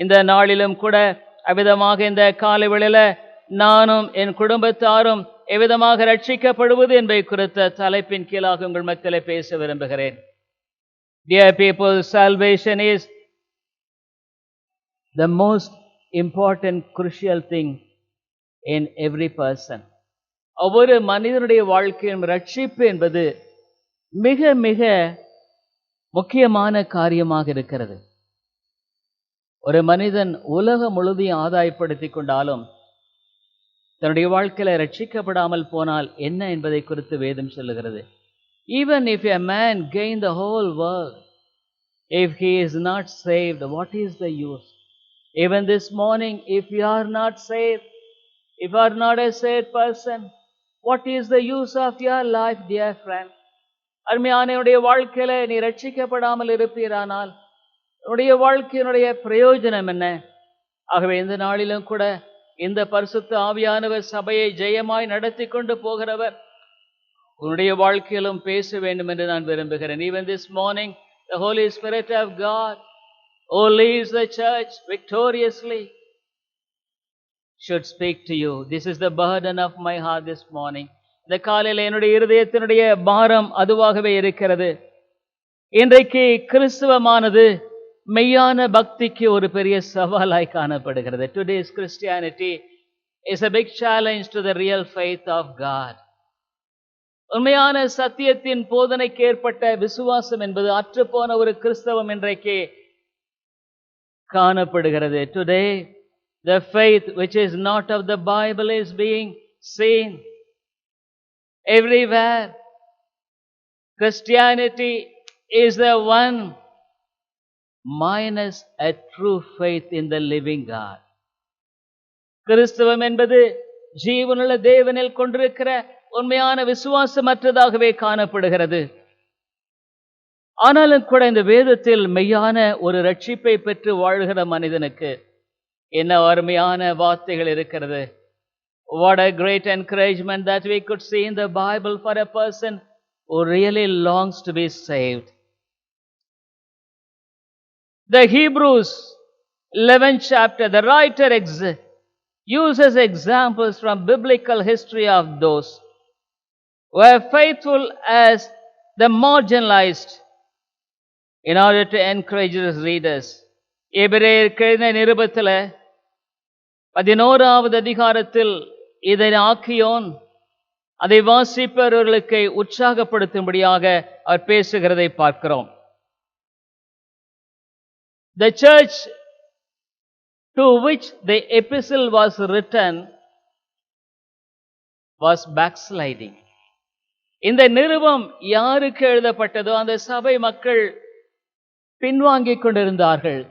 இந்த நாளிலும் கூட அவ்விதமாக இந்த காலை வேளையில நானும் என் குடும்பத்தாரும் எவ்விதமாக ரட்சிக்கப்படுவது என்பதை குறித்த தலைப்பின் கீழாக உங்கள் மத்தியிலே பேச விரும்புகிறேன். Dear people, salvation is the most important, crucial thing in every person. ஒவ்வொரு மனிதனுடைய வாழ்க்கையின் ரட்சிப்பு என்பது மிக மிக முக்கியமான காரியமாக இருக்கிறது. ஒரு மனிதன் உலகம் முழுதையும் ஆதாயப்படுத்தி கொண்டாலும் தன்னுடைய வாழ்க்கையில ரட்சிக்கப்படாமல் போனால் என்ன என்பதை குறித்து வேதம் சொல்லுகிறது. Even if a man gain the whole world, if he is not saved, what is the use? Even this morning, if you are not saved, if you are not a saved person, what is the use of your life, dear friend? அருமையானவருடைய வாழ்க்கையில நீ ரட்சிக்கப்படாமல் இருப்பீரானால் உன்னுடைய வாழ்க்கையினுடைய பிரயோஜனம் என்ன? ஆகவே இந்த நாளிலும் கூட இந்த பரிசுத்த ஆவியானவர் சபையை ஜெயமாய் நடத்தி கொண்டு போகிறவர் உன்னுடைய வாழ்க்கையிலும் பேச வேண்டும் என்று நான் விரும்புகிறேன். Even this morning, the Holy Spirit of God, who leads the church victoriously, should speak to you. This is the burden of my heart this morning. இந்த காலையில் என்னுடைய இருதயத்தினுடைய பாரம் அதுவாகவே இருக்கிறது. இன்றைக்கு கிறிஸ்துவமானது மெய்யான பக்திக்கு ஒரு பெரிய சவாலாய் காணப்படுகிறது. Today's Christianity is a big challenge to the real faith of God. உண்மையான சத்தியத்தின் போதனைக்கு ஏற்பட்ட விசுவாசம் என்பது அற்றுப்போன ஒரு கிறிஸ்தவம் இன்றைக்கு காணப்படுகிறது. Today, the faith which is not of the Bible is being seen everywhere. Christianity is the one minus a true faith in the living God. கிறிஸ்தவம் என்பது ஜீவனுள்ள தேவனில் கொண்டிருக்கிற உண்மையான விசுவாசமற்றதாகவே காணப்படுகிறது. ஆனாலும் கூட இந்த வேதத்தில் மெய்யான ஒரு ரட்சிப்பை பெற்று வாழ்கிற மனிதனுக்கு என்ன அருமையான வார்த்தைகள் இருக்கிறது. What a great encouragement that we could see in the Bible for a person who really longs to be saved. The Hebrews 11th chapter, the writer uses examples from biblical history of those who are faithful as the marginalized in order to encourage his readers. எபிரேயர் நிருபத்தில் 11வது அதிகாரத்தில் இதை ஆக்கியோன் அதை வாசிப்பவர்களுக்கு உற்சாகப்படுத்தும்படியாக அவர் பேசுகிறதை பார்க்கிறோம். The church to which the epistle was written was backsliding. இந்த நிருபம் யாருக்கு எழுதப்பட்டதோ அந்த சபை மக்கள் பின்வாங்கிக் கொண்டிருந்தார்கள்.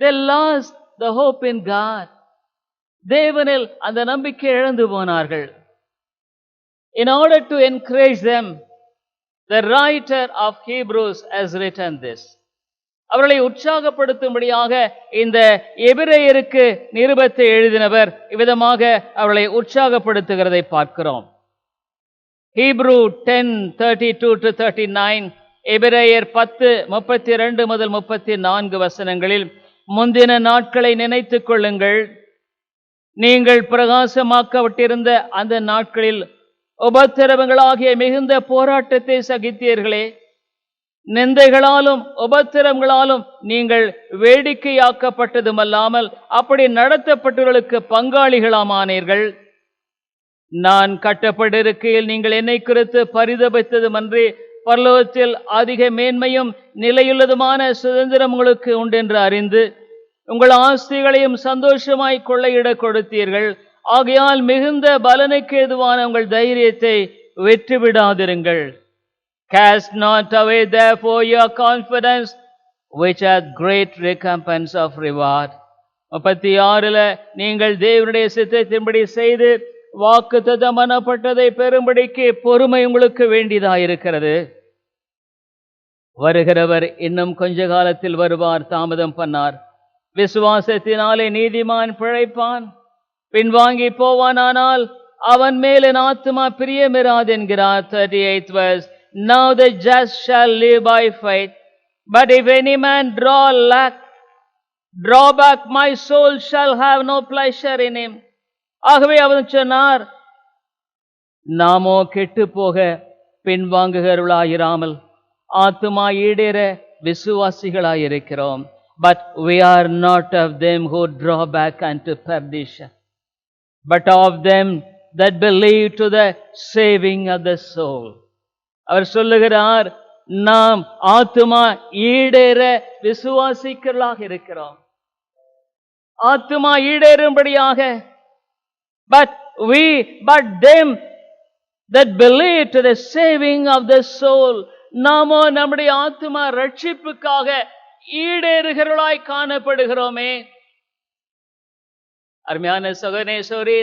They lost the hope in God. தேவனில் அந்த நம்பிக்கை இழந்து போனார்கள். In order to encourage them, the writer of Hebrews has written this. அவர்களை உற்சாகப்படுத்தும்படியாக இந்த எபிரேயருக்கு நிருபத்தை எழுதினவர் இவ்விதமாக அவர்களை உற்சாகப்படுத்துகிறதை பார்க்கிறோம். Hebrew 10:32-39, எபிரேயர் 10:32 முதல் 34 வசனங்களில், முந்தின நாட்களை நினைத்துக் கொள்ளுங்கள். நீங்கள் பிரகாசமாக்கப்பட்டிருந்த அந்த நாட்களில் உபத்திரவங்களாகிய மிகுந்த போராட்டத்தை சகித்தீர்களே. நிந்தைகளாலும் உபத்திரவங்களாலும் நீங்கள் வேடிக்கையாக்கப்பட்டதுமல்லாமல் அப்படி நடத்தப்பட்டவர்களுக்கு பங்காளிகளாமானீர்கள். நான் கட்டப்பட்டிருக்கையில் நீங்கள் என்னை குறித்து பரிதபித்ததுமன்றி பரலோகத்தில் அதிக மேன்மையும் நிலையுள்ளதுமான சுதந்திரம் உங்களுக்கு உண்டென்று அறிந்து உங்கள் ஆஸ்திகளையும் சந்தோஷமாய் கொள்ளையிட கொடுத்தீர்கள். ஆகையால் மிகுந்த பலனுக்கு ஏதுவான உங்கள் தைரியத்தை வெற்றிவிடாதிருங்கள். Cast not away therefore your confidence, which hath great recompense of reward. 36 நீங்கள் தேவனுடைய சித்தத்தின்படி செய்து வாக்குத்தத்தம் பண்ணப்பட்டதை பெறும்படிக்கு பொறுமை உங்களுக்கு வேண்டியதாயிருக்கிறது. வருகிறவர் இன்னும் கொஞ்ச காலத்தில் வருவார், தாமதம் பண்ணார். விசுவாசத்தினாலே நீதிமான் பிழைப்பான். பின்வாங்கி போவானானால் அவன் மேல் என் ஆத்துமா பிரியமிராது என்கிறார். 38th verse. Now the just shall live by faith. But if any man draw lack, Draw back, my soul shall have no pleasure in him. ஆகவே அவன் சொன்னார், நாமோ கெட்டு போக பின்வாங்குகிறவர்களாயிராமல் ஆத்துமா ஈடேற விசுவாசிகளாயிருக்கிறோம். But we are not of them who draw back unto perdition, but of them that believe to the saving of the soul. அவர் சொல்லுகிறார், நாம் ஆத்துமா ஈடேற விசுவாசிகளாக இருக்கிறோம். ஆத்துமா ஈடேறும்படியாக, but them that believe to the saving of the soul. நாமோ நம்முடைய ஆத்துமா ரட்சிப்புக்காக ஈடேறுகிறவர்களாய் காணப்படுகிறோமே. அருமையான சகோதரனே,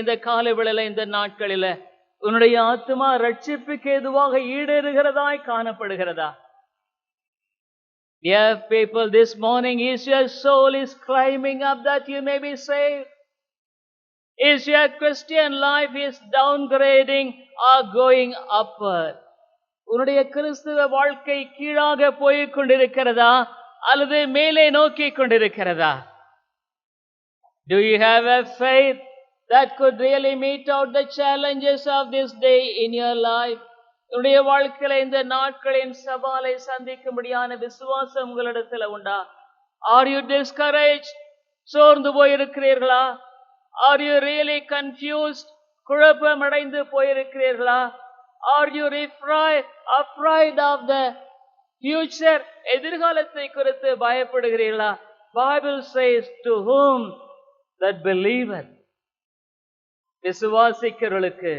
இந்த காலவேளையில, இந்த நாட்களில உன்னுடைய ஆத்துமா ரட்சிப்புக்கு ஏதுவாக ஈடேறுகிறதாய் காணப்படுகிறதா? Dear people, this morning, is your soul is climbing up that you may be saved? Is your Christian life is downgrading or going upward? உன்னுடைய கிறிஸ்துவ வாழ்க்கை கீழாக போய்க் கொண்டிருக்கிறதா அல்லது மேலே நோக்கி கொண்டிருக்கிறதா? Do you have a faith that could really meet out the challenges of this day in your life? உன்னுடைய வாழ்க்கையில இந்த நாட்களின் சவாலை சந்திக்கும்படியான விசுவாசம் உங்களிடத்தில் உண்டா? Are you discouraged? சோர்ந்து போயிருக்கிறீர்களா? Are you really confused? குழப்பம் அடைந்து போயிருக்கிறீர்களா? Are you afraid of the future? எதிர்காலத்தை குறித்து பயப்படுகிறீர்களா? Bible says, to whom that believeth. விசுவாசிக்கிறவர்களுக்கு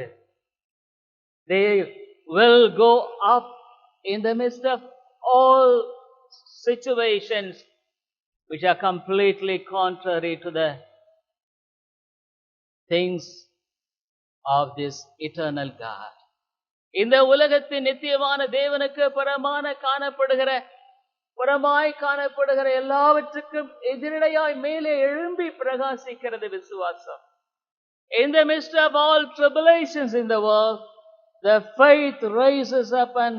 they will go up in the midst of all situations which are completely contrary to the things of this eternal God. இந்த உலகத்தின் நித்தியமான தேவனுக்கு புறமாய் காணப்படுகிற எல்லாவற்றுக்கும் எதிரடையாய் மேலே எழும்பி பிரகாசிக்கிறது விசுவாசம். In the midst of all tribulations in the world, the faith rises up and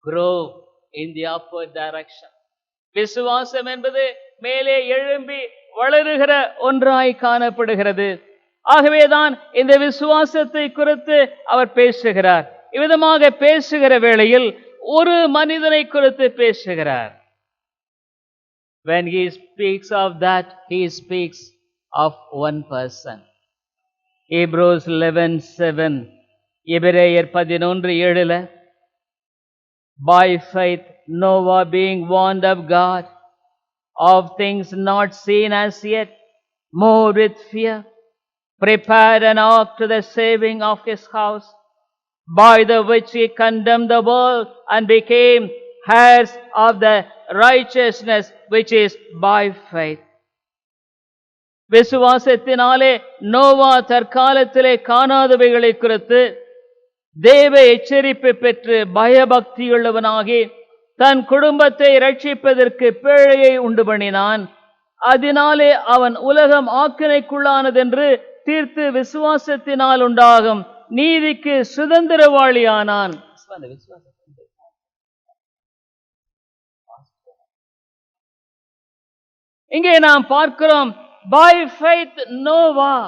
grow in the upward direction. விசுவாசம் என்பது மேலே எழும்பி வளருகிற ஒன்றாய் காணப்படுகிறது. ஆகவேதான் இந்த விசுவாசத்தை குறித்து அவர் பேசுகிறார். இவ்விதமாக பேசுகிற வேளையில் ஒரு மனிதனை குறித்து பேசுகிறார். When he speaks of that, he speaks of one person. Hebrews 11:7, எபிரேயர் 11:7, by faith Noah, being warned of God of things not seen as yet, moved with fear, prepared an ark to the saving of his house, by the which he condemned the world and became heirs of the righteousness which is by faith. விசுவாசத்தினாலே நோவா தற்காலத்திலே காணாதவைகளை குறித்து தேவ எச்சரிப்பு பெற்று பயபக்தியுள்ளவனாகி தன் குடும்பத்தை ரட்சிப்பதற்கு பேழையை உண்டு பண்ணினான். அதனாலே அவன் உலகம் ஆக்கினைக்குள்ளானதென்று தீர்த்து விசுவாசத்தினால் உண்டாகும் நீதிக்கு சுதந்திரவாளியானான். இங்கே நாம் பார்க்கிறோம், by faith Noah,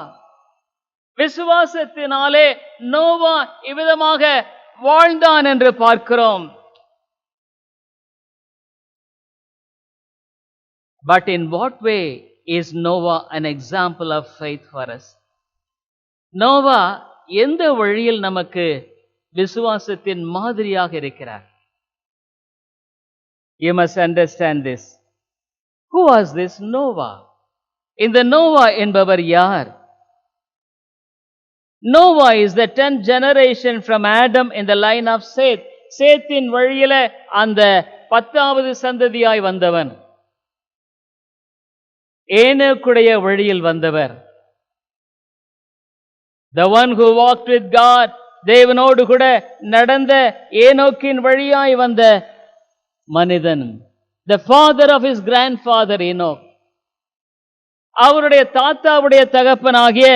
விசுவாசத்தினாலே நோவா இவ்விதமாக வாழ்ந்தான் என்று பார்க்கிறோம். But in what way is Noah an example of faith for us? Noah எந்த வழியில் நமக்கு விசுவாசத்தின் மாதிரியாக இருக்கிறார்? You must understand this. Who was this Noah? இந்த நோவா என்பவர் யார்? Noah is the 10th generation from Adam in the line of Seth. சேத்தின் வழியில அந்த 10வது சந்ததியாய் வந்தவன். ஏனோக்குடைய வழியில் வந்தவர். The one who walked with God, தேவனோடு கூட நடந்த ஏனோக்கின் வழியாய் வந்த மனிதன். The father of his grandfather Enoch. அவருடைய தாத்தாவுடைய தகப்பனாகிய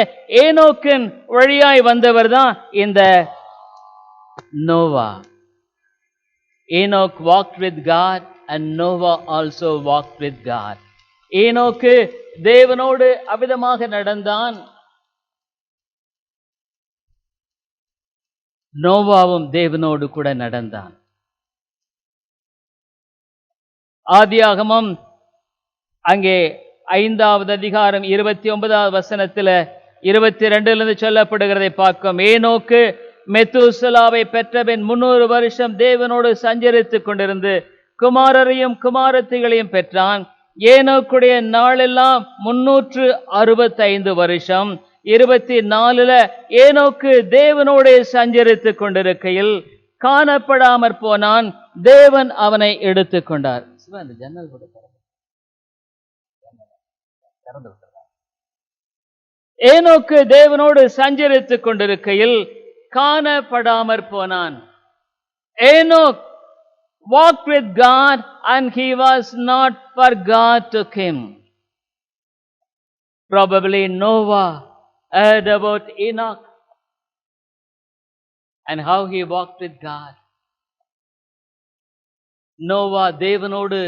ஏனோக்கின் வழியாய் வந்தவர் தான் இந்த Noah. Enoch walked with God and Noah also walked with God. ஏனோக்கு தேவனோடு அவ்விதமாக நடந்தான். நோவாவும் தேவனோடு கூட நடந்தான். ஆதியாகமம் அங்கே 5வது அதிகாரம் 29வது வசனத்தில் 22 சொல்லப்படுகிறதை பார்க்கும். ஏனோக்கு மெத்தூசலாவை பெற்றபின் 300 வருஷம் தேவனோடு சஞ்சரித்துக் கொண்டிருந்து குமாரரையும் குமாரத்திகளையும் பெற்றான். ஏனோக்குடைய நாளெல்லாம் 365 வருஷம். 24 ஏனோக்கு தேவனோடு சஞ்சரித்துக் கொண்டிருக்கையில் காணப்படாமற் போனான். தேவன் அவனை எடுத்துக் கொண்டார். அந்த ஜன்னல் கூட திறந்து விட்டார். ஏனோக்கு தேவனோடு சஞ்சரித்துக் கொண்டிருக்கையில் காணப்படாமற் போனான். Enoch walked with God and he was not, for God took him. Probably Noah heard about Enoch and how he walked with God. நோவா தேவனோடு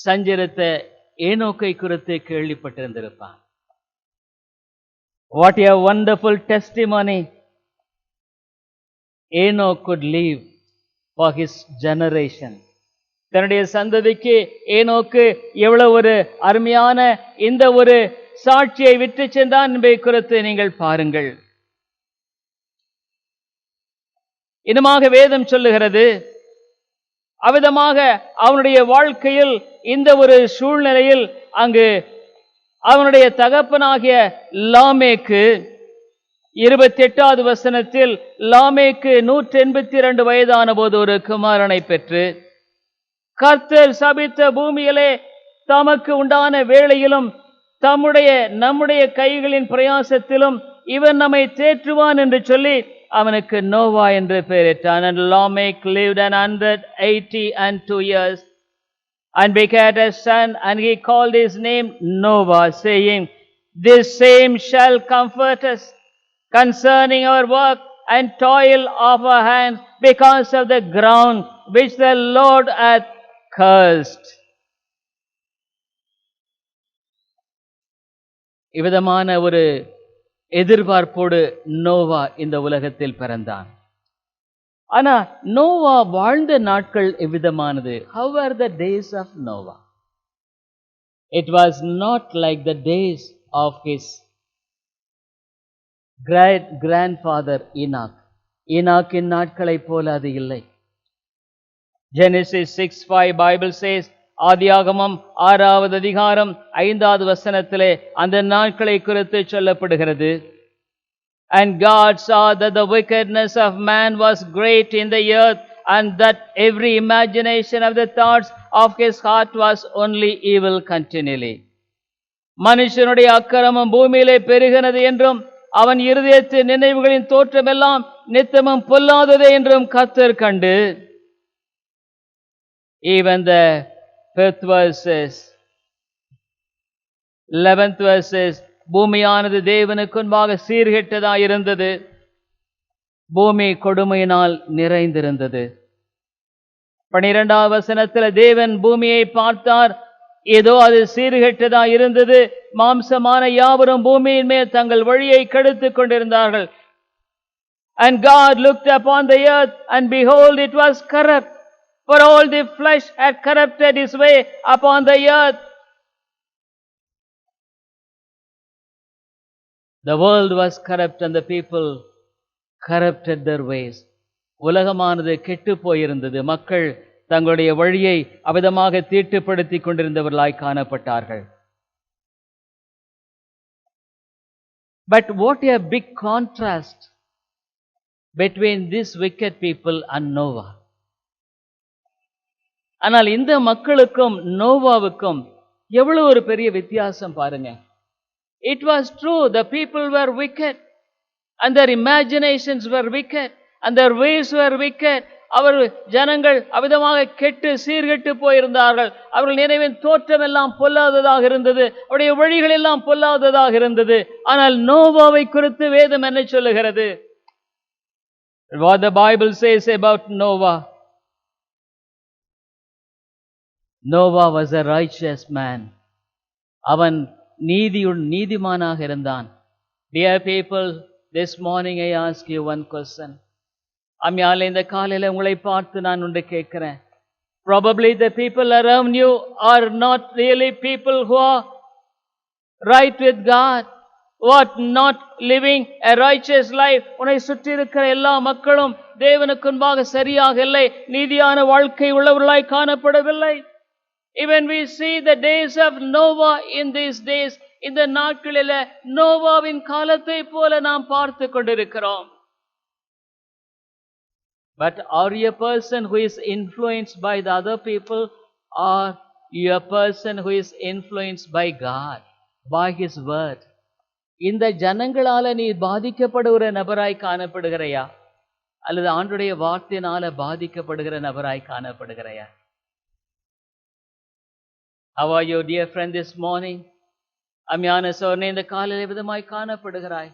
சஞ்சரித்த ஏனோக்கை குறித்து கேள்விப்பட்டிருந்திருப்பான். What a wonderful testimony Enoch could leave for his generation. தன்னுடைய சந்ததிக்கு ஏனோக்கு எவ்வளவு ஒரு அருமையான இந்த ஒரு சாட்சியை விட்டு சென்றான் என்பதை குறித்து நீங்கள் பாருங்கள். இன்னுமாக வேதம் சொல்லுகிறது, அவ்விதமாக அவனுடைய வாழ்க்கையில் இந்த ஒரு சூழ்நிலையில் அங்கு அவனுடைய தகப்பனாகிய லாமேக்கு 28வது வசனத்தில் லாமேக்கு 182 வயதான போது ஒரு குமாரனை பெற்று கர்த்தர் சபித்த பூமியிலே தமக்கு உண்டான வேளையிலும் நம்முடைய கைகளின் பிரயாசத்திலும் இவன் நம்மை தேற்றுவான் என்று சொல்லி அவனுக்கு நோவா என்று பெயரிட்டான். And Lamech lived 182 years and begat a son, and he called his name Noah, saying, this same shall comfort us concerning our work and toil of our hands, because of the ground which the Lord hath cursed. இவ்விதமான ஒரு எதிர்பார்ப்போடு நோவா இந்த உலகத்தில் பிறந்தான். ஆனா நோவா வாழ்ந்த நாட்கள் எவ்விதமானது? How were the days of Noah? It was not like the days of his great grandfather Enoch. ஈனாக்கின் நாட்களை போல அது இல்லை. Genesis 6:5 Bible says, ஆதியாகமம் 6வது அதிகாரம் 5வது வசனத்திலே அந்த நாட்களை குறித்து சொல்லப்படுகிறது. And God saw that the wickedness of man was great in the earth, and that every imagination of the thoughts of his heart was only evil continually. மனுஷனுடைய அக்கிரமம் பூமியிலே பெருகினது என்றும் அவன் இருதயத்தின் நினைவுகளின் தோற்றமெல்லாம் நித்தமும் பொல்லாததே என்றும் கர்த்தர் கண்டு. Even the 5th verses, 11th verses, பூமியானது தேவனுக்கு முன்பாக சீர்கெட்டதாய் இருந்தது, பூமி கொடுமையினால் நிறைந்திருந்தது. 12வது வசனத்தில் தேவன் பூமியை பார்த்தார், ஏதோ அது சீர்கெட்டதாய் இருந்தது, மாம்சமான யாவரும் பூமியின் மேல் தங்கள் வழியை கெடுத்துக் கொண்டிருந்தார்கள். And God looked upon the earth, and behold, it was corrupt, for all the flesh had corrupted his way upon the earth. The world was corrupt and the people corrupted their ways. உலகமானது கெட்டு போயிருந்தது, மக்கள் தங்களுடைய வழியை அவிதமாக தீட்டுப்படுத்தி கொண்டிருந்தவர்களாய் காணப்பட்டார்கள். But what a big contrast between these wicked people and Noah. ஆனால் இந்த மக்களுக்கும் நோவாவுக்கும் எவ்வளவு ஒரு பெரிய வித்தியாசம் பாருங்க. It was true, the people were wicked and their imaginations were wicked and their ways were wicked. அவர் ஜனங்கள் அவிதமாக கெட்டு சீர்கெட்டு போயிருந்தார்கள். அவர்கள் நினைவின் தோற்றம் எல்லாம் பொல்லாததாக இருந்தது, அவருடைய வழிகள் எல்லாம் பொல்லாததாக இருந்தது. ஆனால் நோவாவை குறித்து வேதம் என்ன சொல்லுகிறது? What the Bible says about Noah. Noah was a righteous man. அவன் நீதிமானாக இருந்தான். Dear people, this morning I ask you one question. அம்மையாலே இந்த காலையில உங்களை பார்த்து நான் ஒன்று கேட்கிறேன். Probably the people around you are not really people who are right with God, who are not living a righteous life. உன்னை சுற்றி இருக்கிற எல்லா மக்களும் தேவனுக்கு முன்பாக சரியாக இல்லை, நீதியான வாழ்க்கை உள்ளவர்களாய் காணப்படவில்லை. Even we see the days of Noah in these days, இந்த நாட்களில நோவாவின் காலத்தை போல நாம் பார்த்து கொண்டிருக்கிறோம். But are you a person who is influenced by the other people, or you a person who is influenced by God, by His word? இந்த ஜனங்களால நீ பாதிக்கப்படுகிற நபராய் காணப்படுகிறாயா, அல்லது ஆண்டவருடைய வார்த்தையினால பாதிக்கப்படுகிற நபராய் காணப்படுகிறாயா? How are you, dear friend, this morning? அம்மையான சோர்னே இந்த காலையில விதமாய் காணப்படுகிறாய்.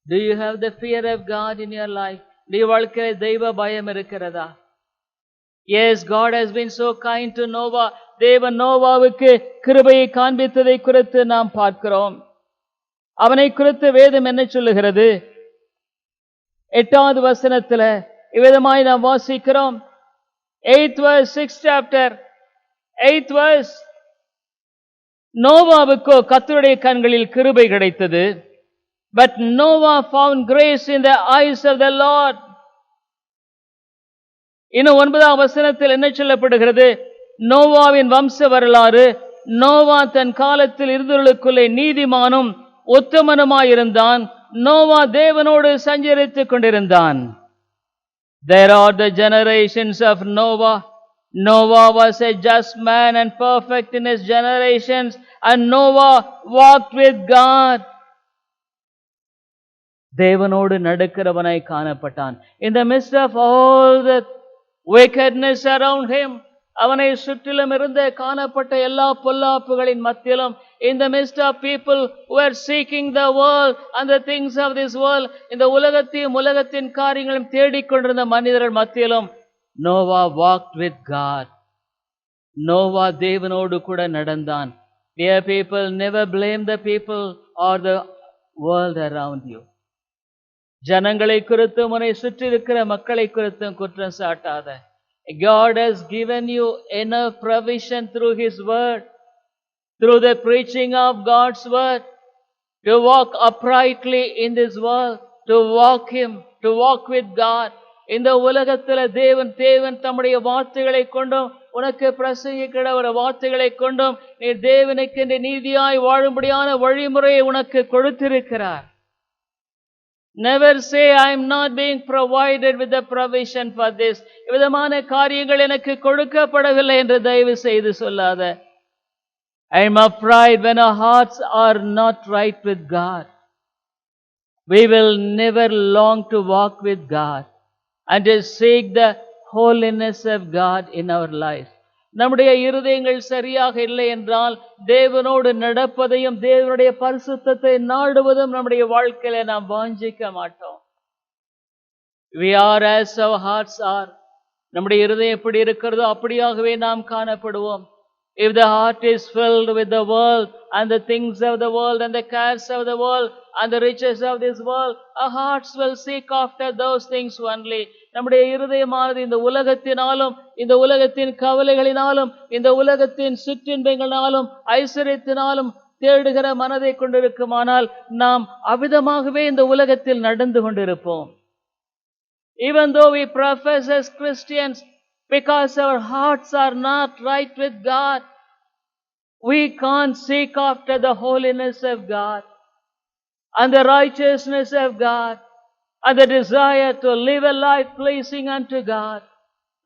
Do you have the fear of God in your life? நீ வாழ்க்கையில தெய்வ பயம் இருக்கிறதா? Yes, God has been so kind to Noah. தேவன் நோவாவுக்கு கிருபையை காண்பித்ததை குறித்து நாம் பார்க்கிறோம். அவனை குறித்து வேதம் என்ன சொல்லுகிறது? 8வது வசனத்துல இவ்விதமாய் நாம் வாசிக்கிறோம். 8th verse, 6th chapter, 8th verse. நோவாவுக்கோ கர்த்தருடைய கண்களில் கிருபை கிடைத்தது. But Noah found grace in the eyes of the Lord. இன்னும் 9ஆம் வசனத்தில் என்ன சொல்லப்படுகிறது? நோவாவின் வம்ச வரலாறு. நோவா தன் காலத்தில் இருந்தவர்களுக்குள்ளே நீதிமானும் உத்தமனுமாயிருந்தான். நோவா தேவனோடு சஞ்சரித்துக் கொண்டிருந்தான். There are the generations of Noah. Noah was a just man and perfect in his generations, and Noah walked with God. தேவனோடு நடக்கிறவனாய் காணப்பட்டான். In the midst of all the wickedness around him, அவனை சுற்றிலும் இருந்த காணப்பட்ட எல்லா பொல்லாப்புகளின் மத்தியிலும், in the midst of people who are seeking the world and the things of this world, இந்த உலகத்தையும் உலகத்தின் காரியங்களையும் தேடிக்கொண்டிருந்த மனிதர்கள் மத்தியிலும் Noah walked with God. Noah தேவனோடு கூட நடந்தான். Dear people, never blame the people or the world around you. ஜனங்களை குறித்தும் உன்னை சுற்றி இருக்கிற மக்களை குறித்தும் குற்றம் சாட்டாத. God has given you enough provision through His word, through the preaching of God's word, to walk uprightly in this world, to walk with God. இந்த உலகத்தில் தேவன் தம்முடைய வார்த்தைகளை கொண்டும் உனக்கு பிரசங்கிக்கிற ஒரு வார்த்தைகளை கொண்டும் நீ தேவனுக்கு இந்த நீதியாய் வாழும்படியான வழிமுறையை உனக்கு கொடுத்திருக்கிறார். Never say I am not being provided with the provision for this. விதமான காரியங்கள் எனக்கு கொடுக்கப்படவில்லை என்று தயவு செய்து சொல்லாத. I am afraid when our hearts are not right with God, we will never long to walk with God and to seek the holiness of God in our life. நம்முடைய இருதயங்கள் சரியாக இல்லை என்றால் தேவனோடு நடப்பதையும் தேவனுடைய பரிசுத்தத்தை நாடுவதும் நம்முடைய வாழ்க்கையில நாம் வாஞ்சிக்க மாட்டோம். We are as our hearts are. நம்முடைய இருதயம் எப்படி இருக்கிறதோ அப்படியாகவே நாம் காணப்படுவோம். If the heart is filled with the world and the things of the world and the cares of the world and the riches of this world, our hearts will seek after those things only. நம்முடைய இருதயமானது இந்த உலகத்தினாலும் இந்த உலகத்தின் கவலைகளினாலும் இந்த உலகத்தின் சிற்றின்பங்களினாலும் ஐஸ்வர்யத்தினாலும் தேடுகிற மனதை கொண்டிருக்குமானால் நாம் அவ்விதமாகவே இந்த உலகத்தில் நடந்து கொண்டிருப்போம். Even though we profess as Christians, because our hearts are not right with God, we can't seek after the holiness of God and the righteousness of God and the desire to live a life pleasing unto God.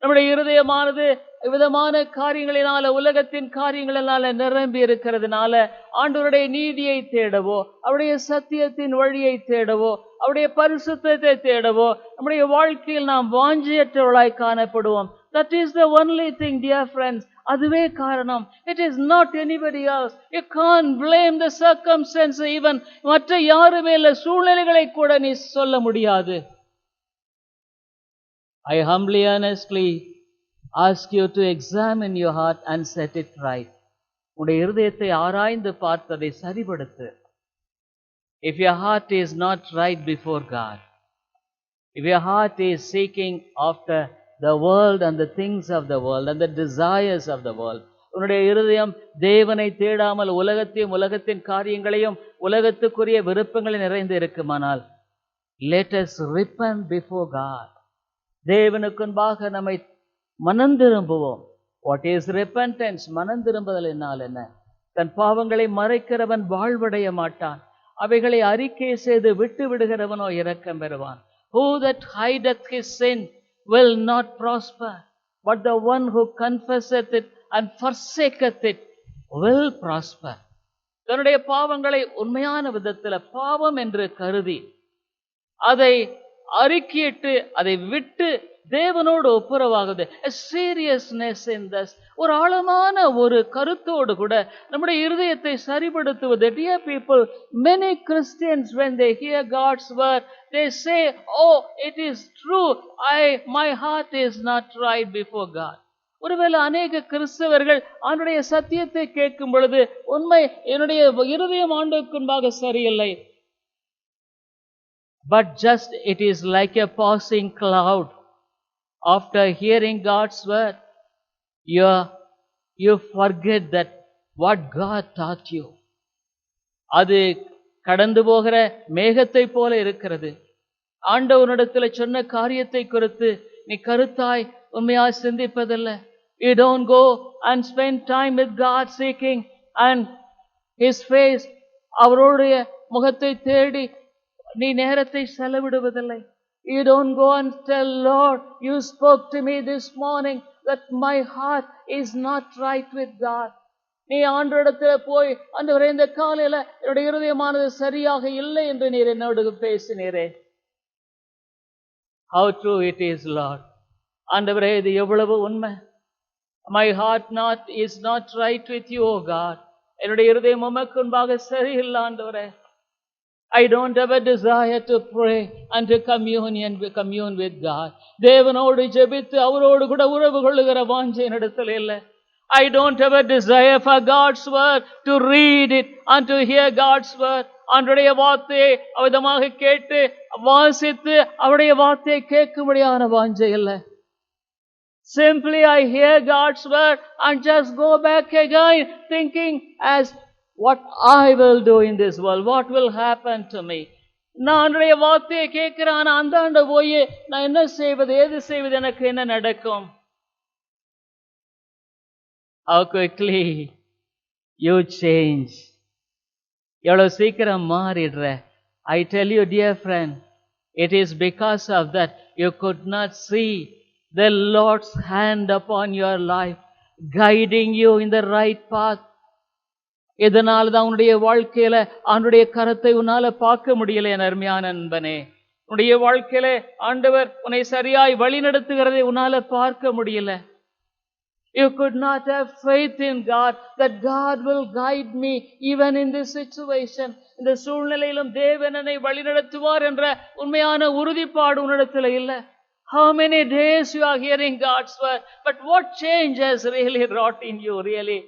நம்முடைய இருதயமானது விதமான காரியங்களினால உலகத்தின் காரியங்களினால நிரம்பி இருக்கிறதுனால ஆண்டவருடைய நீதியை தேடவோ அவருடைய சத்தியத்தின் வழியை தேடவோ அவருடைய பரிசுத்தத்தை தேடவோ நம்முடைய வாழ்க்கையில் நாம் வாஞ்சியற்றவர்களாய் காணப்படுவோம். That is the only thing, dear friends. அதுவே காரணம். It is not anybody else. You can't blame the circumstance even. மற்ற யாருமே இல்ல, சூழ்நிலைகளை கூட நீ சொல்ல முடியாது. I humbly, earnestly ask you to examine your heart and set it right. உன்னுடைய இருதயத்தை ஆராய்ந்து பார்த்ததை சரிபடுத்து. If your heart is not right before God, if your heart is seeking after the world and the things of the world and the desires of the world, உன்னுடைய இருதயம் தேவனை தேடாமல் உலகத்தையும் உலகத்தின் காரியங்களையும் உலகத்துக்குரிய விருப்பங்களை நிறைந்து இருக்குமானால், let us repent before God. தேவனுக்குன்பாக நம்மை மனந்திரும்புவோம். What is repentance? மனந்திரும்புதல் என்னால் என்ன? தன் பாவங்களை மறைக்கிறவன் வாழ்வடைய மாட்டான். அவைகளை அறிக்கை செய்து விட்டு விடுகிறவனோ இரக்கம் பெறுவான். Who that hideth his sin will not prosper, but the one who confesseth it and forsaketh it will prosper. தன்னுடைய பாவங்களை உண்மையான விதத்தில் பாவம் என்று கருதி அதை அறிக்கையிட்டு அதை விட்டு தேவனோடு ஒப்புரவாகுது. A seriousness in this. ஒரு ஆழமான ஒரு கருத்தோடு கூட நம்முடைய இருதயத்தை சரிபடுத்துவது. Dear people, many Christians when they hear God's word, they say, oh, it is true, my heart is not right before God. ஒருவேளை அநேக கிறிஸ்தவர்கள் ஆண்டுடைய சத்தியத்தை கேட்கும் பொழுது, உண்மை என்னுடைய இருதயம் ஆண்டவருக்கு முன்பாக சரியில்லை. But just it is like a passing cloud. After hearing God's word, you forget that what God taught you. அது கடந்து போகிற மேகத்தை போல இருக்கிறது. ஆண்டவரிடத்தில் சொன்ன காரியத்தை குறித்து நீ கருத்தாய் உண்மையாய் சிந்திப்பதில்லை. You don't go and spend time with God seeking and His face. அவருடைய முகத்தை தேடி நீ நேரத்தை செலவிடுவதில்லை. You don't go and tell Lord, you spoke to me this morning that my heart is not right with God. நீ ஆண்டவரிடத்தில் போய், ஆண்டவரே இந்த காலையில என்னுடைய இருதயமானது சரியாக இல்லை என்று நீர் என்னோடு பேசினீரே. How true it is, Lord. ஆண்டவரே இது எவ்வளவு உண்மை. My heart is not right with you, O God. என்னுடைய இருதயம் உமக்கு முன்பாக சரியில்லை ஆண்டவரே. I don't have a desire to pray and to commune with God. தேவனோடு ஜெபித்து அவரோடு கூட உறவு கொள்ளுகிற வாஞ்சை என்னிடத்தில் இல்லை. I don't have a desire for God's word, to read it and to hear God's word. அவருடைய வார்த்தையை அவதமாக கேட்டு வாசித்து அவருடைய வார்த்தையை கேட்கும்படியான வாஞ்சை இல்லை. Simply I hear God's word and just go back again thinking as what I will do in this world, what will happen to me. நான் அவருடைய வார்த்தையை கேட்கிறேன், அந்தாண்ட போய் நான் என்ன செய்வது, ஏது செய்வது, எனக்கு என்ன நடக்கும்? How quickly you change. எவ்வளவு சீக்கிரம் மாறிடுற. I tell you, dear friend, it is because of that you could not see the Lord's hand upon your life, guiding you in the right path. இதனால தான் உன்னுடைய வாழ்க்கையில அவனுடைய கரத்தை உன்னால பார்க்க முடியல. என் அருமையான நண்பனே, உன்னுடைய வாழ்க்கையில ஆண்டவர் உன்னை சரியாய் வழி நடத்துகிறதை உன்னால பார்க்க முடியல. You could not have faith in God that God will guide me even in this situation. இந்த சூழ்நிலையிலும் தேவன் என்னை வழி நடத்துவார் என்ற உண்மையான உறுதிப்பாடு உன்னிடத்தில் இல்லை. How many days you are hearing God's word, but what change has really wrought in you really?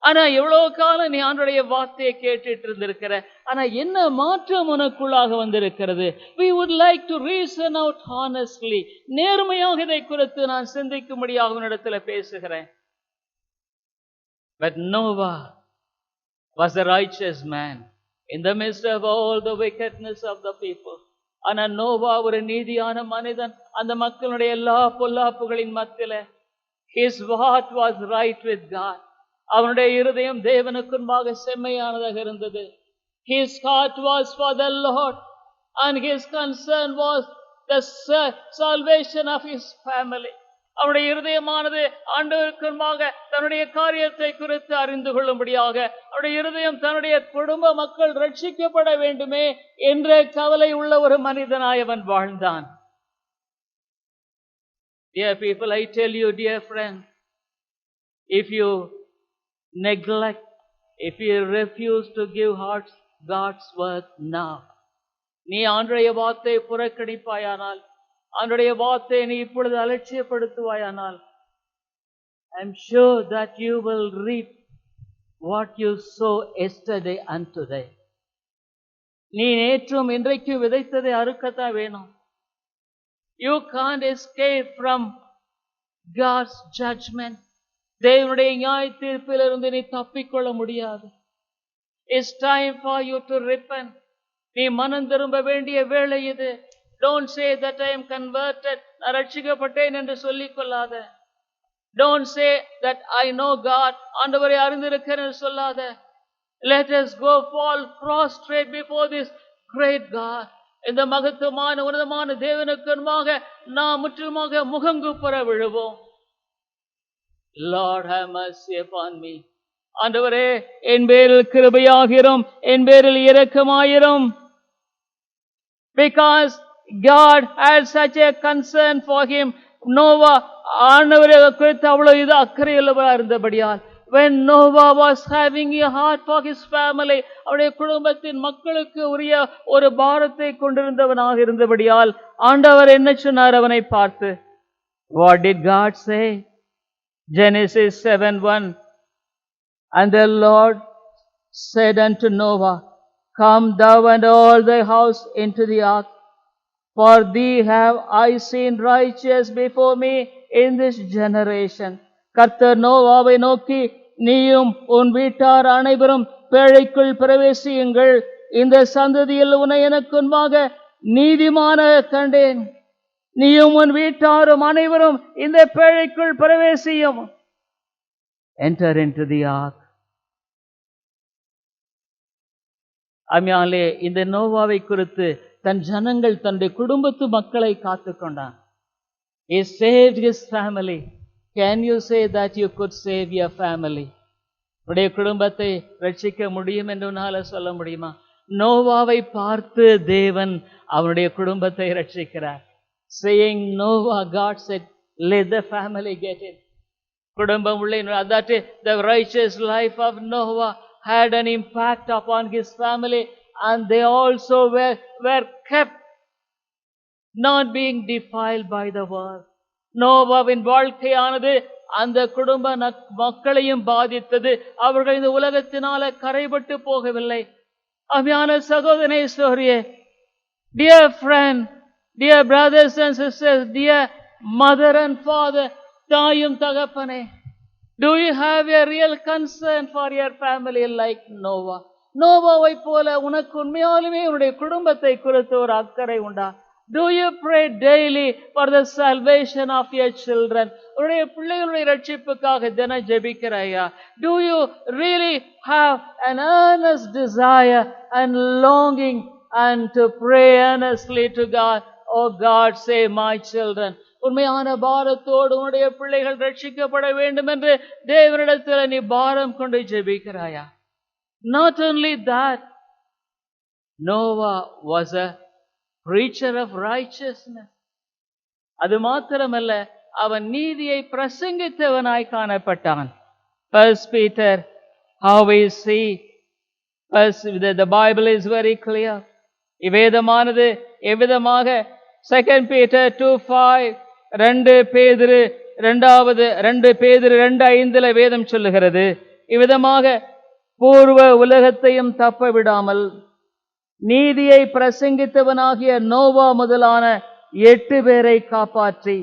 ஆனா எவ்வளவு காலம் நீ ஆண்டவருடைய வார்த்தையை கேட்டுட்டு இருந்திருக்கிற, ஆனா என்ன மாற்றம் உனக்குள்ளாக வந்திருக்கிறது? We would like to reason out honestly. நேர்மையாக இதை குறித்து நான் சிந்திக்கும்படியாக உன்னிடத்துல பேசுகிறேன். But Noah was a righteous man in the midst of all the wickedness of the people. ஆனா நோவா ஒரு நீதியான மனிதன் அந்த மக்களுடைய எல்லா பொல்லாப்புகளின் மத்தியில. His heart was right with God. அவனுடைய இருதயம் தேவனுக்கு முன்பாக செம்மையானதாக இருந்தது. His heart was for the Lord and his concern was the salvation of his family. அவனுடைய இருதயமானது ஆண்டவருக்கு முன்பாக தன்னுடைய காரியத்தை குறித்து அறிந்து கொள்ளும்படியாக, அவருடைய இருதயம் தன்னுடைய குடும்ப மக்கள் ரட்சிக்கப்பட வேண்டுமே என்ற கவலை உள்ள ஒரு மனிதனாய் அவன் வாழ்ந்தான். Dear people, I tell you, dear friend, if you neglect, if you refuse to give God's word now, நீ ஆண்டவருடைய வார்த்தையை புறக்கணிப்பாயானால், அவனுடைய வார்த்தையை நீ இப்பொழுது அலட்சியப்படுத்துவாயானால், I'm sure that you will reap what you sow yesterday and today. நீ நேற்றும் இன்றைக்கும் விதைத்ததை அறுக்கத்தான் வேணும். You can't escape from God's judgment. தேவனுடைய நியாய தீர்ப்பிலிருந்து நீ தப்பிக்கொள்ள முடியாது. It's time for you to repent. நீ மனம் திரும்ப வேண்டிய வேளை இது. Don't say that I am converted. நான் ரட்சிக்கப்பட்டேன் என்று சொல்லிக் கொள்ளாத. Don't say that I know God. ஆண்டவரை அறிந்திருக்கிறேன் என்று சொல்லாத. Let us go fall prostrate before this great God. இந்த மகத்துவமான உன்னதமான தேவனுக்கு முன்பாக நாம் முற்றுமாக முகங்குப்புற விழுவோம். Lord, have mercy upon me. ஆண்டவரே, என் பேரில் கிருபையாயிரும், என் பேரில் இரக்கமாயிரும். Because God had such a concern for him. Noah ஆண்டவரை குறித்து அவ்வளவு இது அக்கறையுள்ளவராக இருந்தபடியால், when Noah was having a heart for his family, அவருடைய குடும்பத்தின் மக்களுக்கு உரிய ஒரு பாரத்தை கொண்டிருந்தவனாக இருந்தபடியால் ஆண்டவர் என்ன சொன்னார் அவனை பார்த்து? What did God say? Genesis 7:1. And the Lord said unto Noah, Come thou and all thy house into the ark, for thee have I seen righteous before me in this generation. கர்த்தர் நோவாவை நோக்கி, நீயும் உன் வீட்டார் அனைவரும் பேழைக்குள் பிரவேசியுங்கள், இந்த சந்ததியில் உன்னை எனக்கு முன்பாக நீதிமானாக கண்டேன். நீயும் உன் வீட்டாரும் அனைவரும் இந்த பேழைக்குள் பிரவேசியும். Enter into the ark. அம்மையாலே, இந்த நோவாவை குறித்து தன் ஜனங்கள் தன்னுடைய குடும்பத்து மக்களை காத்து கொண்டான். He saved his family. Can you say that you could save your family? உடைய குடும்பத்தை ரட்சிக்க முடியும் என்று உன்னால சொல்ல முடியுமா? நோவாவை பார்த்து தேவன் அவனுடைய குடும்பத்தை ரட்சிக்கிறார். Saying Noah, God said, let the family get in. குடும்பம் உள்ளே, that the righteous life of Noah had an impact upon his family, and they also were kept not being defiled by the world. நோவாவின் வாழ்க்கையானது அந்த குடும்ப மக்களையும் பாதித்தது. அவர்கள் இந்த உலகத்தினால கரைபட்டு போகவில்லை. அபியான சகோதரனே, சகோதரியே, dear friend, dear brothers and sisters, dear mother and father, தாயும் தகப்பனே, do you have a real concern for your family like Noah? நோவாவை போல உனக்கு உண்மையாலுமே உன்னுடைய குடும்பத்தை குறித்து ஒரு அக்கறை உண்டா? Do you pray daily for the salvation of your children? உன்னுடைய பிள்ளைகளுடைய ரட்சிப்புக்காக தினம் ஜெபிக்கிறாயா? Do you really have an earnest desire and longing and to pray earnestly to God? Oh God, save my children. உண்மையான பாரத்தோடு உன்னுடைய பிள்ளைகள் ரட்சிக்கப்பட வேண்டும் என்று தேவனிடத்தில் நீ பாரம் கொண்டு ஜெபிக்கிறாயா? Not only that, Noah was a preacher of righteousness. அது மாத்திரமல்ல, அவன் நீதியை பிரசங்கித்தவனாய் காணப்பட்டான். First Peter, how we see, the Bible is very clear. இவ்வேதமானது எவ்விதமாக 2 Peter 2:5, 2 பேதுரு 2:5 வேதம் சொல்லுகிறது, இவ்விதமாக பூர்வ உலகத்தையும் தப்ப விடாமல் நீதியை பிரசங்கித்தவனாகிய நோவா முதலான 8 பேரை காப்பாற்றி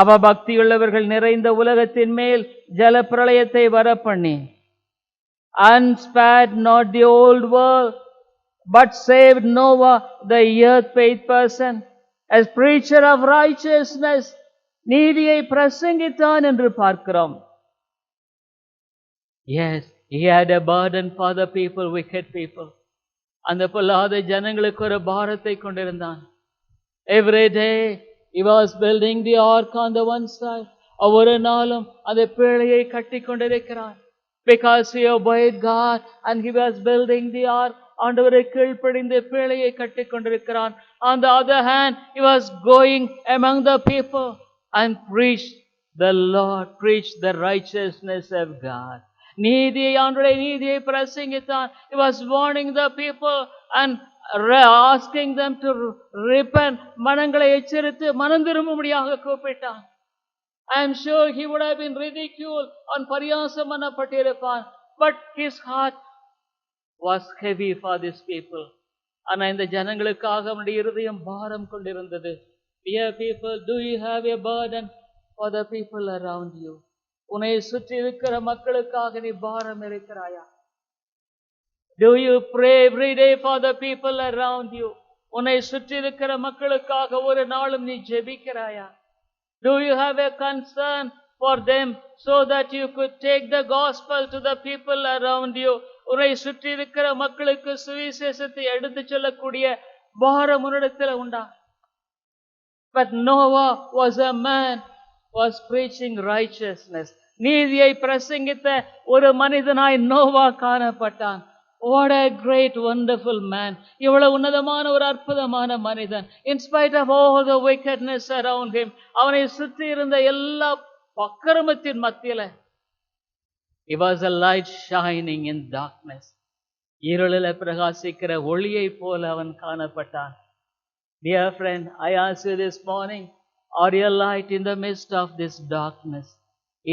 அவபக்தியுள்ளவர்கள் நிறைந்த உலகத்தின் மேல் ஜலப்பிரளயத்தை வரப்பண்ணி, and spared not the old world, but saved Noah, the earth-faith person, as preacher of righteousness. நீதியை பிரசங்கித்தான் என்று பார்க்கிறோம். Yes, he had a burden for the people, wicked people. அந்த பொல்லாத ஜனங்களுக்கு ஒரு பாரத்தை கொண்டிருந்தான். Every day he was building the ark on the one side. ஒவ்வொரு நாளும் அந்த பேழையை கட்டி கொண்டிருக்கிறான். Because he obeyed God and he was building the ark. ஆண்டவரை கீழ்ப்படிந்து பேழையை கட்டி கொண்டிருக்கிறான். On the other hand, he was going among the people and preached the Lord, preached the righteousness of God. நீதியை, ஆண்டவருடைய நீதியை பிரசங்கித்தான். He was warning the people and asking them to repent, மனங்களை எச்சரித்து மனம் திரும்பும்படியாக கூப்பிட்டான். I am sure he would have been ridiculed and பரியாசம் பண்ணப்பட்டிருப்பான். But his heart was heavy for these people. ஆனா இந்த ஜனங்களுக்காக அவனுடைய இருதயம் பாரம் கொண்டிருந்தது. Dear people, do you have a burden for the people around you? உன்னை சுற்றி இருக்கிற மக்களுக்காக நீ பாரம் இருக்கிறாயா? Do you pray every day for the people around you? உன்னை சுற்றி இருக்கிற மக்களுக்காக ஒரு நாளும் நீ ஜெபிக்கிறாயா? Do you have a concern for them so that you could take the gospel to the people around you? உன்னை சுற்றி இருக்கிற மக்களுக்கு சுவிசேஷத்தை எடுத்துச் செல்லக்கூடிய பாரம் உன்னிடத்தில் உண்டா? But Noah was a man was preaching righteousness. நீதியை பிரசங்கித்த ஒரு மனிதனாய் Noah காணப்பட்டான். What a great wonderful man. இவ்வளவு உன்னதமான ஒரு அற்புதமான மனிதன். In spite of all the wickedness around him, அவனை சுற்றி இருந்த எல்லா அக்கிரமத்தின் மத்தியில, he was a light shining in darkness. இருளில பிரகாசிக்கிற ஒளியை போல அவன் காணப்பட்டான். Dear friend, I ask you this morning, are you a light in the midst of this darkness?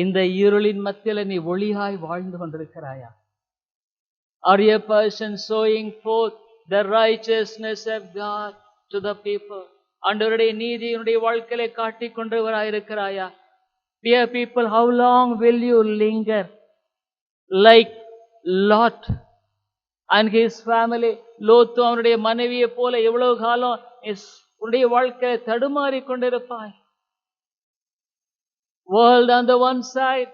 இந்த இருளின் மத்தியில நீ ஒளியாய் வாழ்ந்து கொண்டிருக்கிறாயா? Are you a person sowing forth the righteousness of God to the people? ஆண்டவருடைய நீதியினுடைய வாழ்க்கையை காட்டிக் கொண்டவராயிருக்கிறாயா? Dear people, how long will you linger like Lot and his family? லோத்து அவனுடைய மனைவியை போல எவ்வளவு காலம் உன்னுடைய வாழ்க்கையை தடுமாறி கொண்டிருப்பாய்? World on the one side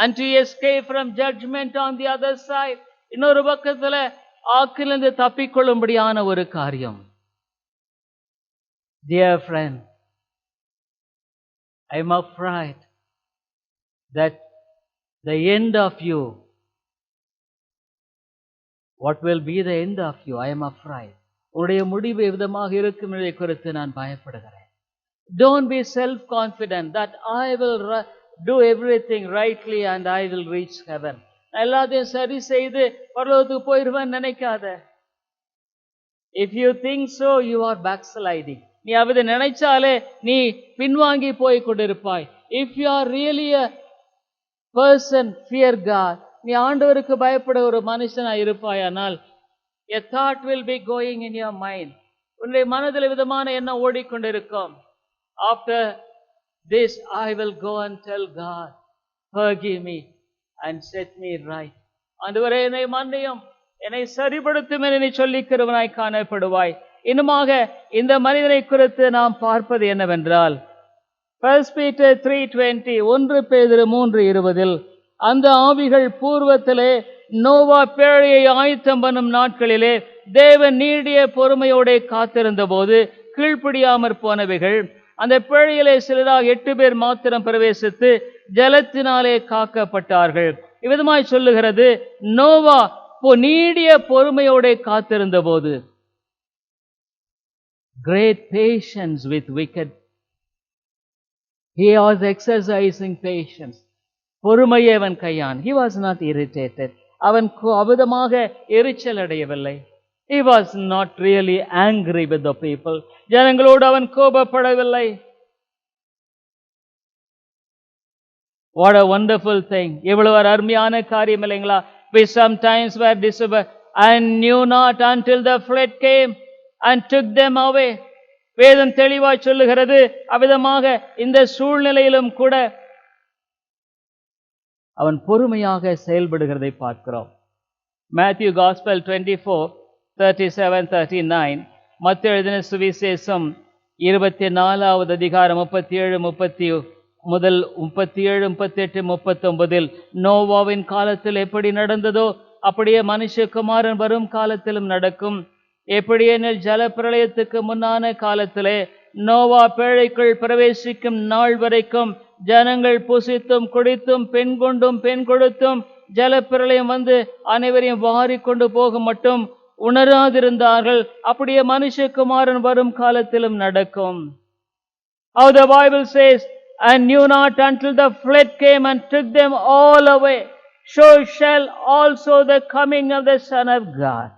and to escape from judgment on the other side. இன்னொரு பக்கத்துல ஆக்கிலிருந்து தப்பிக்கொள்ளும்படியான ஒரு காரியம். Dear friend, I am afraid that the end of you, what will be the end of you? I am afraid. உன்னுடைய முடிவு எவ்விதமாக இருக்கும் என்பதை குறித்து நான் பயப்படுகிறேன். Don't be self-confident that I will do everything rightly and I will reach heaven. எல்லாத்தையும் சரி செய்து பரலோகத்துக்கு போயிடுவேன் நினைக்காத. If you think so, you are backsliding. நீ அதை நினைச்சாலே நீ பின்வாங்கி போய் கொண்டிருப்பாய். If you are really a person, fear God. நீ ஆண்டவருக்கு பயப்பட ஒரு மனுஷனா இருப்பாயானால், a thought will be going in your mind. உன்னுடைய மனதில் விதமான எண்ணம் ஓடிக்கொண்டிருக்கும். After this, I will go and tell God, forgive me and set me right. ஆண்டவரே என்னை மன்னியும், என்னை சரிப்படுத்தும் என நீ சொல்லிக்கிறவனாய் காணப்படுவாய். இன்னுமாக இந்த மனிதனை குறித்து நாம் பார்ப்பது என்னவென்றால், 1 Peter 3:20, 1 பேதுரு 3:20, அந்த ஆவிகள் பூர்வத்திலே நோவா பேழையை ஆயத்தம் பண்ணும் நாட்களிலே தேவன் நீடிய பொறுமையோட காத்திருந்த போது கீழ்ப்படியாமற் போனவைகள், அந்த பேழையிலே சிலராக 8 பேர் மாத்திரம் பிரவேசித்து ஜலத்தினாலே காக்கப்பட்டார்கள். இவ்விதமாய் சொல்லுகிறது, நோவா நீடிய பொறுமையோட காத்திருந்த போது, great patience with wicked. He was exercising patience. பொறுமையை அவன் கையான். He was not irritated. அவன் அபதமாக எரிச்சல் அடையவில்லை. He was not really angry with the people. ஜனங்களோடு அவன் கோபப்படவில்லை. What a wonderful thing. எவ்வளவு அருமையான காரியம் இல்லைங்களா? We sometimes were disobedient and knew not until the flood came and took them away. வேதம் தெளிவாய் சொல்லுகிறது, அவ்விதமாக இந்த சூழ்நிலையிலும் கூட அவன் பொறுமையாக செயல்படுகிறதை பார்க்கிறோம். Matthew Gospel 24:37-39, மத்தேயு எழுதின சுவிசேஷம் 24வது அதிகாரம் 37 முதல் 37, 38, 39, நோவாவின் காலத்தில் எப்படி நடந்ததோ அப்படியே மனுஷகுமாரன் வரும் காலத்திலும் நடக்கும். எப்படியெனில் ஜலப்பிரளயத்துக்கு முன்னான காலத்திலே நோவா பேழைக்குள் பிரவேசிக்கும் நாள் வரைக்கும் ஜனங்கள் புசித்தும் குடித்தும் பெண் கொண்டும் பெண் கொடுத்தும் ஜலப்பிரளயம் வந்து அனைவரையும் வாரி கொண்டு போக மட்டும் உணராதிருந்தார்கள். அப்படியே மனுஷகுமாரன் வரும் காலத்திலும் நடக்கும். How the Bible says, and knew not until the flood came and took them all away, so shall also the coming of the Son of God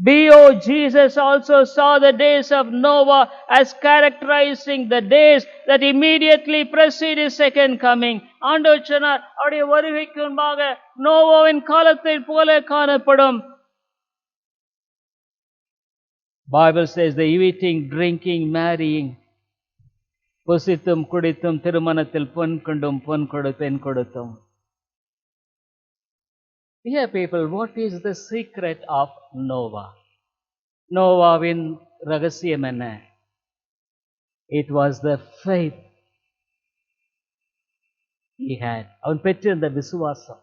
B.O. Jesus also saw the days of Noah as characterizing the days that immediately precede his second coming. ஆண்டவர் சொன்னார், அவருடைய வருகைக்கு முன்பாக நோவாவின் காலத்தை போல காணப்படும். Bible says the eating, drinking, marrying, புசித்தும் குடித்தும் திருமணத்தில் பொன் கொண்டும் பொன் கொடு பெண் கொடுத்தும். Dear people, what is the secret of Noah? நோவாவின் ரகசியம் என்ன? It was the faith he had. அவன் பெற்றிருந்த விசுவாசம்.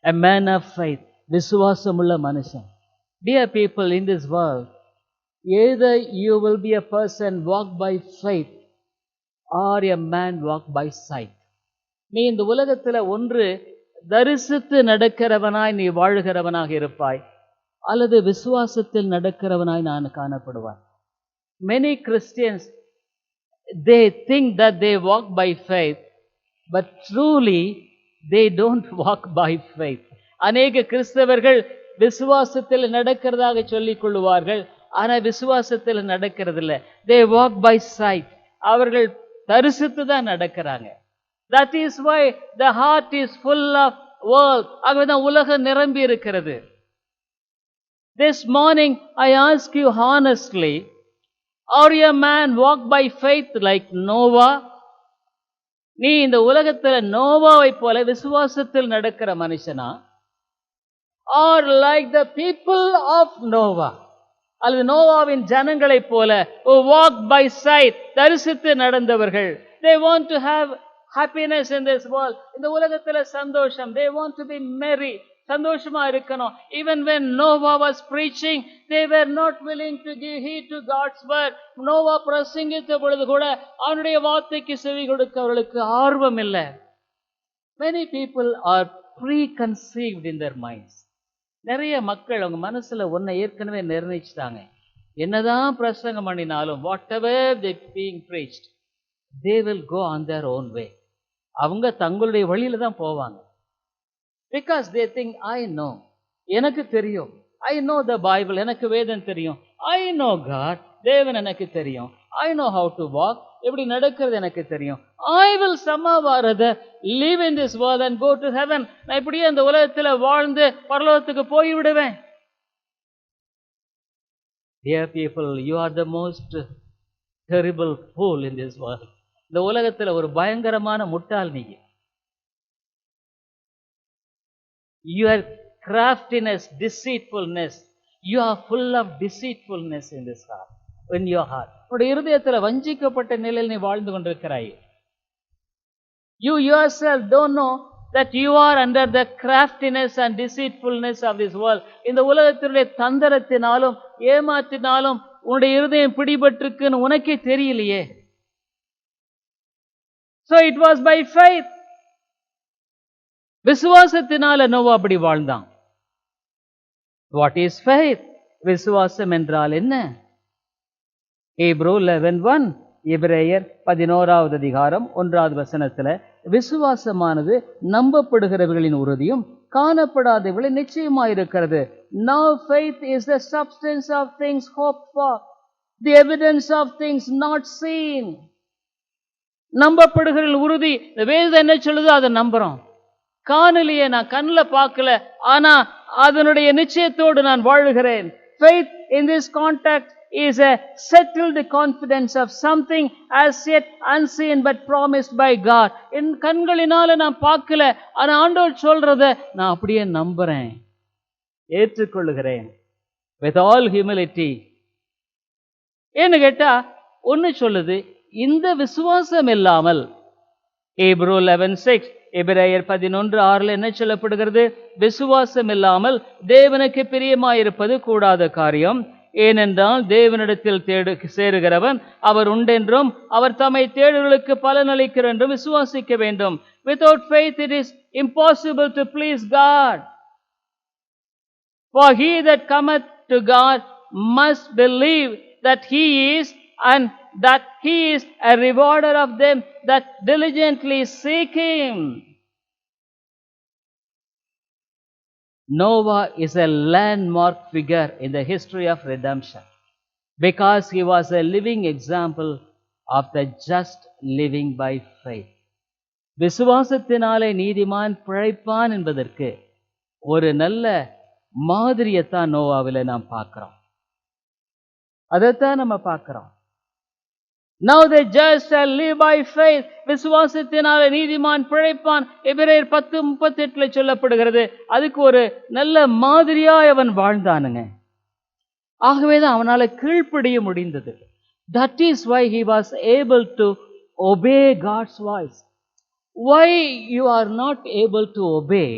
A man of faith. விசுவாசமுள்ள மனுஷன். Dear people, in this world, either you will be a person walk by faith or a man walk by sight. நீ இந்த உலகத்தில் ஒன்று தரிசித்து நடக்கிறவனாய் நீ வாழுகிறவனாக இருப்பாய், அல்லது விசுவாசத்தில் நடக்கிறவனாய் நான் காணப்படுவாய். Many Christians, they think that they walk by faith, but truly they don't walk by faith. அநேக கிறிஸ்தவர்கள் விசுவாசத்தில் நடக்கிறதாக சொல்லிக் கொள்வார்கள், ஆனால் விசுவாசத்தில் நடக்கிறதில்லை. They walk by sight. அவர்கள் தரிசித்து தான் நடக்கிறாங்க. That is why the heart is full of world. ஆகவேதான் உலகம் நிரம்பி இருக்கிறது. This morning I ask you honestly, are you a man walk by faith like Noah? நீ இந்த உலகத்தில் நோவாவை போல விசுவாசத்தில் நடக்கிற மனுஷனா? Or like the people of Noah? அல்லது நோவாவின் ஜனங்களைப் போல who walk by sight, தரிசித்து நடந்தவர்கள். They want to have happiness in this world. இந்த உலகத்தில் சந்தோஷம். They want to be merry. சந்தோஷமா இருக்கணும். Even when Noah was preaching, they were not willing to give heed to God's word. Noah பிரசங்கித்த பொழுது கூட அவனுடைய வார்த்தைக்கு செவி கொடுக்க அவர்களுக்கு ஆர்வம் இல்லை. Many people are preconceived in their minds. நிறைய மக்கள் அவங்க மனசுல ஒன்னை ஏற்கனவே நிர்ணயிச்சிட்டாங்க. என்னதான் பிரசங்கம் பண்ணினாலும் whatever they being preached, they will go on their own way. அவங்க தங்களுடைய வழியில தான் போவாங்க. Because they think, I know, எனக்கு தெரியும், I know the Bible, எனக்கு வேதம் தெரியும், I know God, தேவன் எனக்கு தெரியும், I know how to walk, எப்படி நடக்கிறது எனக்கு தெரியும், I will somehow or other live in this world and go to heaven. நான் இப்படியே அந்த உலகத்தில் வாழ்ந்து பரலோகத்துக்கு போய்விடுவேன். Dear people, you are the most terrible fool in this world. இந்த உலகத்தில் ஒரு பயங்கரமான முட்டாள் நீங்க. Your craftiness, deceitfulness, you are full of deceitfulness in this heart, in your heart. உன்னுடைய இருதயத்தில் வஞ்சிக்கப்பட்ட நிலையில் நீ வாழ்ந்து கொண்டிருக்கிறாய். You yourself don't know that you are under the craftiness and deceitfulness of this world. இந்த உலகத்தினுடைய தந்திரத்தினாலும் ஏமாற்றினாலும் உன்னுடைய இருதயம் பிடிபட்டிருக்குன்னு உனக்கே தெரியலையே. So it was by faith. விசுவாசத்தினால Noah அப்படி வாழ்ந்தான். What is faith? விசுவாசம் என்றால் என்ன? Hebrew 11:1, எபிரேயர் 11வது அதிகாரம் 1வது வசனத்துல விசுவாசமானது நம்பப்படுகிறவர்களின் உறுதியும் காணப்படாதவர்களின் நிச்சயமாயிருக்கிறது. Now faith is the substance of things hoped for, the evidence of things not seen. நம்பப்படுகிற உறுதி, இந்த வேதம் என்ன சொல்லுதோ அதை நம்புறோம். காணலையே, நான் கண்ணில் பார்க்கல, ஆனா அதனுடைய நிச்சயத்தோடு நான் வாழுகிறேன். Faith in this context is a settled confidence of something as yet unseen but promised by God. என் கண்களினால நான் பார்க்கல, ஆனா ஆண்டவர் சொல்றத நான் அப்படியே நம்புறேன், ஏற்றுக்கொள்ளுகிறேன். With all humility. ஏன்னு கேட்டா ஒன்னு சொல்லுது, இந்த விசுவாசம் இல்லாமல் Hebrew 11:6, எபிரேயர் 11:6 என்ன சொல்லப்படுகிறது? விசுவாசம் இல்லாமல் தேவனுக்கு பிரியமாயிருப்பது கூடாத காரியம். ஏனென்றால் தேவனிடத்தில் சேருகிறவன் அவர் உண்டென்றும் அவர் தம்மை தேடுகளுக்கு பலனளிக்கிறார் என்றும் விசுவாசிக்க வேண்டும். Without faith it is impossible to please God. For he that cometh to God must believe that he is, and that he is a rewarder of them that diligently seek him. Noah is a landmark figure in the history of redemption because he was a living example of the just living by faith. விசுவாசத்தினாலே நீதிமான் பிழைப்பான் என்பதற்கு ஒரு நல்ல மாதிரியத்தான் நோவாவில நாம் பார்க்கிறோம். அதைத்தான் நம்ம பார்க்கிறோம். Now the just shall live by faith. விசுவாசத்தினாலே நீதிமான் பிழைப்பான். எபிரேயர் 10:38 சொல்லப்படுகிறது. அதுக்கு ஒரு நல்ல மாதிரியாய் அவன் வாழ்ந்தானுங்க. ஆகவேதான் அவனால கீழ்ப்படிய முடிந்தது. That is why he was able to obey God's voice. Why you are not able to obey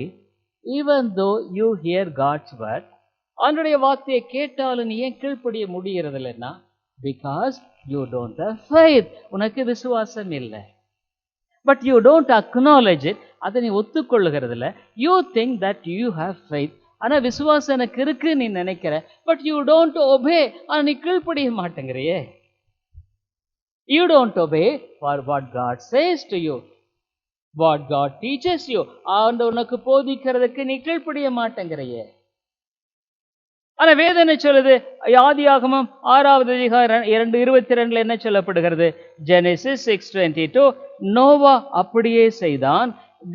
even though you hear God's word? அவனுடைய வார்த்தையை கேட்டாலும் நீ ஏன் கீழ்ப்படிய முடிகிறது இல்லைன்னா, because you don't have faith. உனக்கு விசுவாசம் இல்லை. But you don't acknowledge it. அதை நீ ஒத்துக்கொள்ளுகிறது இல்லை. You think that you have faith. ஆனா விசுவாசம் எனக்கு இருக்கு நீ நினைக்கிற. But you don't obey. ஆனா நீ கீழ்ப்படிய மாட்டேங்கிறியே. You don't obey for what God says to you. What God teaches you. ஆண்டவர் உனக்கு போதிக்கிறதுக்கு நீ கீழ்ப்படிய மாட்டேங்கிறியே. ஆனா வேதனை சொல்லுது, ஆதியாகமம் 6வது அதிகாரம் 2:22 என்ன சொல்லப்படுகிறது? Genesis 6:22, நோவா அப்படியே செய்தான்,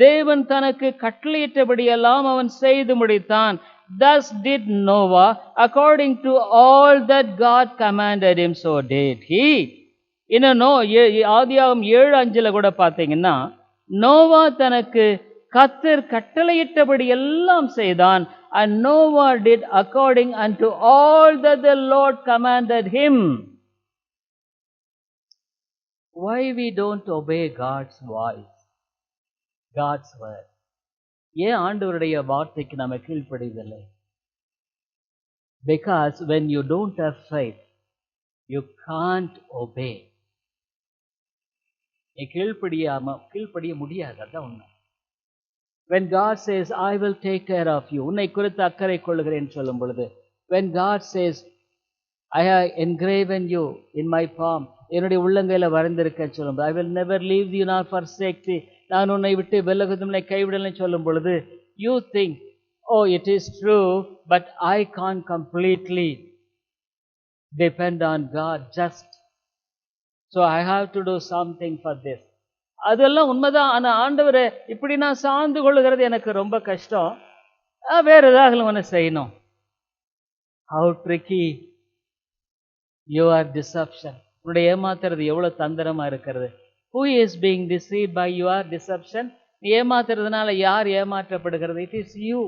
தேவன் தனக்கு கட்டளையிட்டபடியெல்லாம் அவன் செய்து முடித்தான். Thus did Noah according to all that God commanded him, so did he. இன்னும் ஆதியாகமம் 7:5 கூட பார்த்தீங்கன்னா, நோவா தனக்கு கர்த்தர் கட்டளையிட்டபடி எல்லாம் செய்தான். And Noah did according unto all that the Lord commanded him. Why we don't obey God's voice, God's word? ஏன் ஆண்டவருடைய வார்த்தைக்கு நாம கீழ்ப்படிவதில்லை? Because when you don't have faith, you can't obey. நீ கீழ்ப்படிய முடியாது. அதான் உண்மை. When God says, I will take care of you, உன்னை குறித்து அக்கறை கொள்ளுகிறேன் சொல்லும் பொழுது, when God says, I have engraven you in my palm, என்னுடைய உள்ளங்கையில வரைந்திருக்க சொல்லும் பொழுது, I will never leave you nor forsake thee, நான் உன்னை விட்டு விலகுவதில்லை கைவிடலை சொல்லும் பொழுது, you think, oh it is true, but I can't completely depend on God just, so I have to do something for this. அதெல்லாம் உண்மைதான். ஆனா ஆண்டவரை இப்படி நான் சார்ந்து கொள்ளுகிறது எனக்கு ரொம்ப கஷ்டம், வேற ஏதாவது ஒன்று செய்யணும். How tricky your deception. உன்னுடைய ஏமாத்துறது எவ்வளவு தந்திரமா இருக்கிறது. Who is being deceived by your deception? நீ ஏமாத்துறதுனால யார் ஏமாற்றப்படுகிறது? It is you.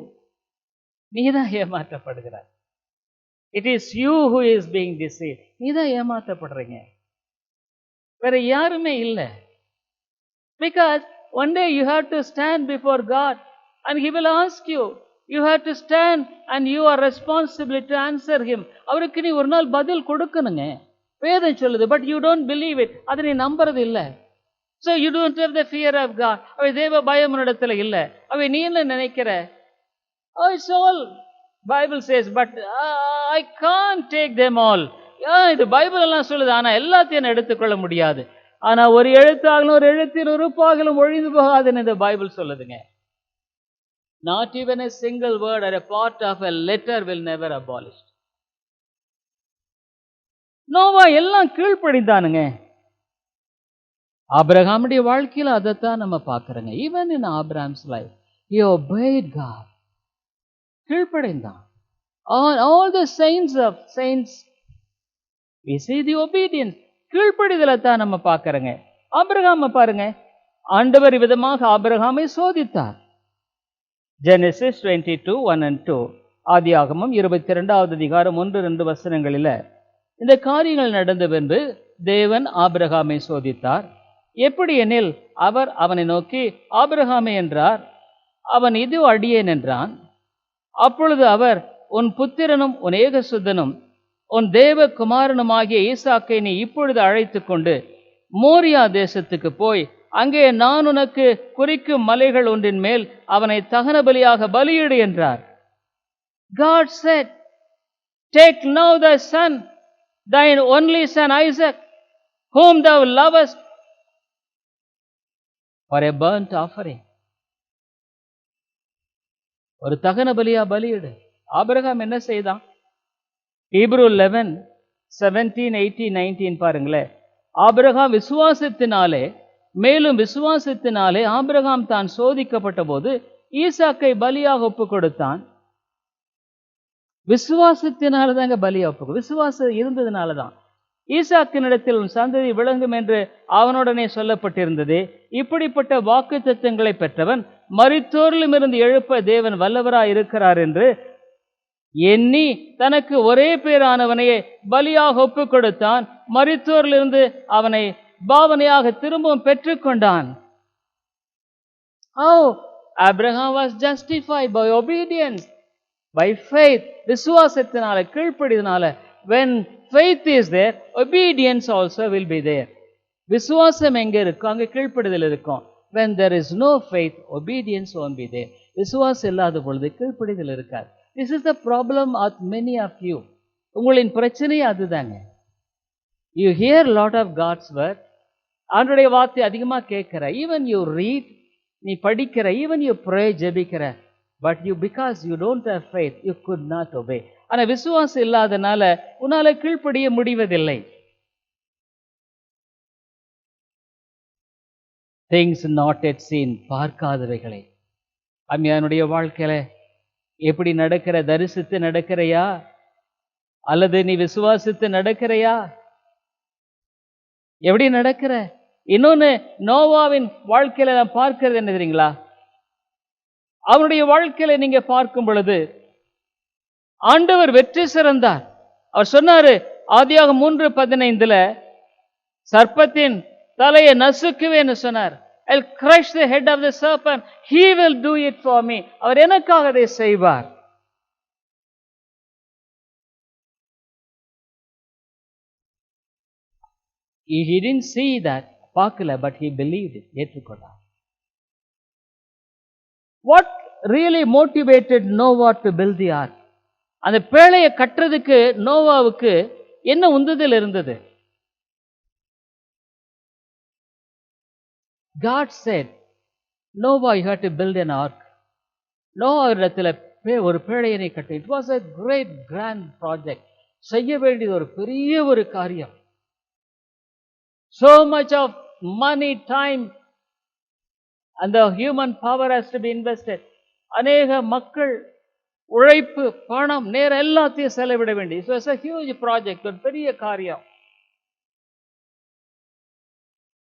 நீ தான் ஏமாற்றப்படுகிறாய். It is you who is being deceived. நீ தான் ஏமாற்றப்படுறீங்க, வேற யாருமே இல்லை. Because one day you have to stand before God and He will ask you. You have to stand and you are responsible to answer Him. அவருக்கு நீ ஒரு நாள் பதில் கொடுக்கணுங்க. வேதம் சொல்லுது, but you don't believe it. அதை நீ நம்புறது இல்லை. So you don't have the fear of God. அவை தேவ பயம் உன்னிடத்துல இல்லை. அவை நீ என்ன நினைக்கிற? Oh, it's all Bible says, but I can't take them all. இது பைபிள் எல்லாம் சொல்லுது, ஆனா எல்லாத்தையும் எடுத்துக்கொள்ள முடியாது. ஆனா ஒரு எழுத்தாகலும் ஒரு எழுத்தின் உறுப்பாகலும் ஒழிந்து போகாதுன்னு இந்த பைபிள் சொல்லுதுங்க. Not even a single word or a part of a letter will never abolish. Noah எல்லாம் கீழ்ப்படிந்தானுங்க. ஆபிரகாமுடைய வாழ்க்கையில அதைத்தான் நம்ம பார்க்கிறோங்க. Even in Abraham's life, he obeyed God. கீழ்ப்படிந்தான். All the saints, we see the obedience. கீழ்ப்படிதலை தான் நம்ம பார்க்கிறோங்க. ஆபிரகாமை பாருங்க, ஆண்டவர் விதமாக ஆபிரகாமை சோதித்தார். Genesis 22:1-2, ஆதியாகமம் 22வது அதிகாரம் 1-2 வசனங்களில இந்த காரியங்கள் நடந்த பின்பு தேவன் ஆபிரகாமை சோதித்தார். எப்படி எனில், அவர் அவனை நோக்கி ஆபிரகாமே என்றார். அவன் இது அடியேன் என்றான். அப்பொழுது அவர், உன் புத்திரனும் உன் ஏகசுத்தனும் உன் தேவ குமாரனுமாகிய ஈசாக்கை நீ இப்பொழுது அழைத்து கொண்டு மோரியா தேசத்துக்கு போய் அங்கே நான் உனக்கு குறிக்கும் மலைகள் ஒன்றின் மேல் அவனை தகன பலியாக பலியிடு என்றார். God said, take now thy son, thine only son Isaac, whom thou lovest, for a burnt offering. ஒரு தகன பலியா பலியிடு. ஆபிரகாம் என்ன செய்தான்? Hebrew 11, 17, 18, 19 பாருங்களேன். ஆபிரகாம் விசுவாசத்தினாலே, மேலும் விசுவாசத்தினாலே ஆபிரகாம் தான் சோதிக்கப்பட்ட போது ஈசாக்கை பலியாக ஒப்பு கொடுத்தான். விசுவாசத்தினால தாங்க பலியா ஒப்பு, விசுவாசம் இருந்ததுனால தான். ஈசாக்கினிடத்தில் உன் சந்ததி விளங்கும் என்று அவனுடனே சொல்லப்பட்டிருந்தது. இப்படிப்பட்ட வாக்கு தத்தங்களை பெற்றவன் மரித்தோரிலும் இருந்து எழுப்ப தேவன் வல்லவராய் இருக்கிறார் என்று எண்ணி தனக்கு ஒரே பேரானவனையே பலியாக ஒப்பு கொடுத்தான். மரித்தோரிலிருந்து அவனை பாவனையாக திரும்பவும் பெற்றுக்கொண்டான். How Abraham was justified by obedience, by faith. விசுவாசத்தினால, கீழ்ப்படிதனால. When faith is there, obedience also will be there. விசுவாசம் எங்க இருக்கும், அங்க கீழ்ப்படிதல் இருக்கும். When there is no faith, obedience won't be there. விசுவாசம் இல்லாத பொழுது கீழ்ப்படிதல் இருக்காது. This is the problem of many of you. உங்களின் பிரச்சனை அதுதாங்க. You hear a lot of God's word. ஆண்டவருடைய வார்த்தை அதிகமா கேட்கிற, even you read, நீ படிக்கிற, even you pray, ஜெபிக்கிற, but you, because you don't have faith, you could not obey. ஆனா விசுவாசம் இல்லாதனால உன்னால கீழ்ப்படிய முடிவதில்லை. Things not yet seen, பார்க்காதவைகளை. அம்மையானுடைய வாழ்க்கையில எப்படி நடக்கிற? தரிசித்து நடக்கிறையா அல்லது நீ விசுவாசித்து நடக்கிறையா? எப்படி நடக்கிற? இன்னொன்னு, நோவாவின் வாழ்க்கையில நான் பார்க்கிறது என்ன தெரியுங்களா? அவனுடைய வாழ்க்கையில நீங்க பார்க்கும் பொழுது ஆண்டவர் வெற்றி சிறந்தார். அவர் சொன்னாரு ஆதியாகமம் 3:15 சர்ப்பத்தின் தலையை நசுக்குவேன்னு சொன்னார். I'll crush the head of the serpent. He will do it for me. அவர் எனக்காக அதை செய்வார். He didn't see that, பார்க்கல, but he believed it, ஏற்றுக்கொண்டார். What really motivated Noah to build the ark? அந்த பேழையை கட்டுறதுக்கு நோவாவுக்கு என்ன உந்துதல் இருந்தது? God said, Noah, you have to build an ark. Noah இடத்துல ஒரு பேழையை கட்டு. It was a great grand project. செய்ய வேண்டியது ஒரு பெரிய ஒரு காரியம். So much of money, time and the human power has to be invested. அநேக மக்கள், உழைப்பு, பணம், நேரம் எல்லாத்தையும் செலவிட வேண்டி. So it's a huge project, ஒரு பெரிய காரியம்.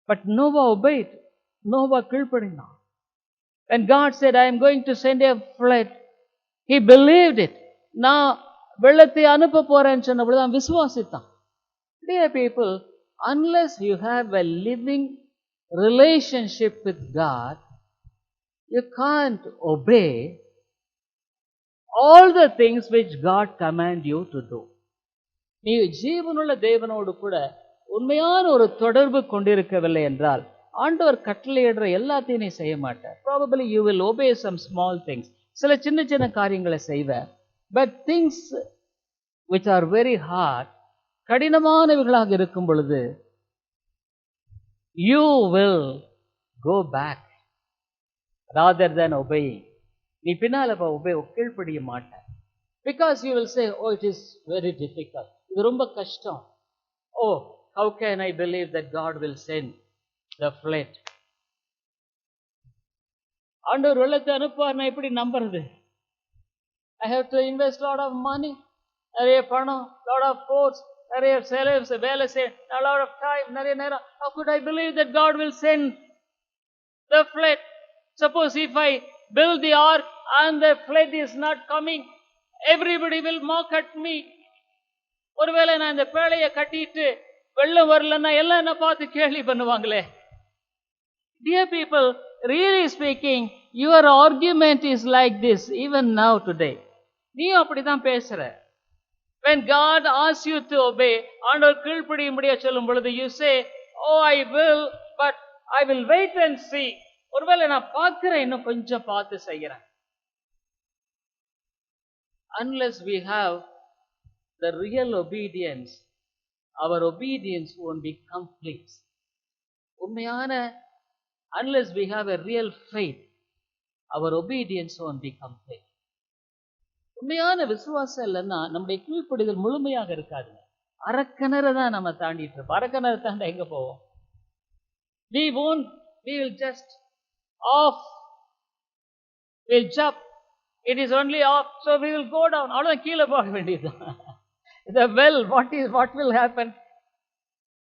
But Noah obeyed. Noah கீழ்ப்படிந்தான். When God said, I am going to send a flood, he believed it. நான் வெள்ளத்தை அனுப்ப போறேன்னு சொன்னபொழுது அவன் விசுவாசித்தான். Dear people, unless you have a living relationship with God, you can't obey all the things which God command you to do. நீ ஜீவனுள்ள தேவனோடு கூட உண்மையான ஒரு தொடர்பு கொண்டிருக்கவில்லை என்றால் ஆண்டவர் கட்டளையிடுற எல்லாத்தையும் நீ செய்ய மாட்டார். Probably you will obey some small things. சில சின்ன சின்ன காரியங்களை செய்வ. But things which are very hard, கடினமானவைகளாக இருக்கும் பொழுது you will go back rather than obeying. நீ பின்னால கீழ்ப்படிய மாட்ட. Because you will say, oh, it is very difficult. இது ரொம்ப கஷ்டம். Oh, how can I believe that God will send the flood? ஆண்டவர் வெள்ளத்தை அனுப்புவார், நான் எப்படி நம்புறது? I have to invest a lot of money, நிறைய பணம், lot of force, நிறைய செலவு, வேலை செய்ய, a lot of time, நிறைய நேரம். How could I believe that God will send the flood? Suppose if I build the ark and the flood is not coming, everybody will mock at me. ஒருவேளை நான் இந்த பேழையை கட்டிட்டு வெள்ளம் வரலன்னா எல்லாம் என்ன பார்த்து கேள்வி பண்ணுவாங்களே. Dear people, really speaking, your argument is like this even now today. நீ அப்படிதான் பேசுற. When God asks you to obey, ஆண்டவர் கீழ்ப்படியும்படியா சொல்லும் பொழுது you say, oh, I will, but I will wait and see. ஒருவேளை நான் பார்க்கிறேன், இன்னும் கொஞ்சம் பார்த்து செய்கிறேன். Unless we have the real obedience, our obedience won't be complete. உண்மையான, unless we have a real faith, our obedience won't be complete. உண்மையான விசுவாசம் இல்லைன்னா நம்முடைய கீழ்ப்படிதல் முழுமையாக இருக்காதுங்க. அரக்கிணற தான் நம்ம தாண்டிட்டு இருப்போம். அரக்கிணறு தாண்ட எங்க போவோம்? We will just off, we'll jump. It is only off, so we will go down. அவ்வளவுதான், கீழே போக வேண்டியதுதான். The well, what will happen?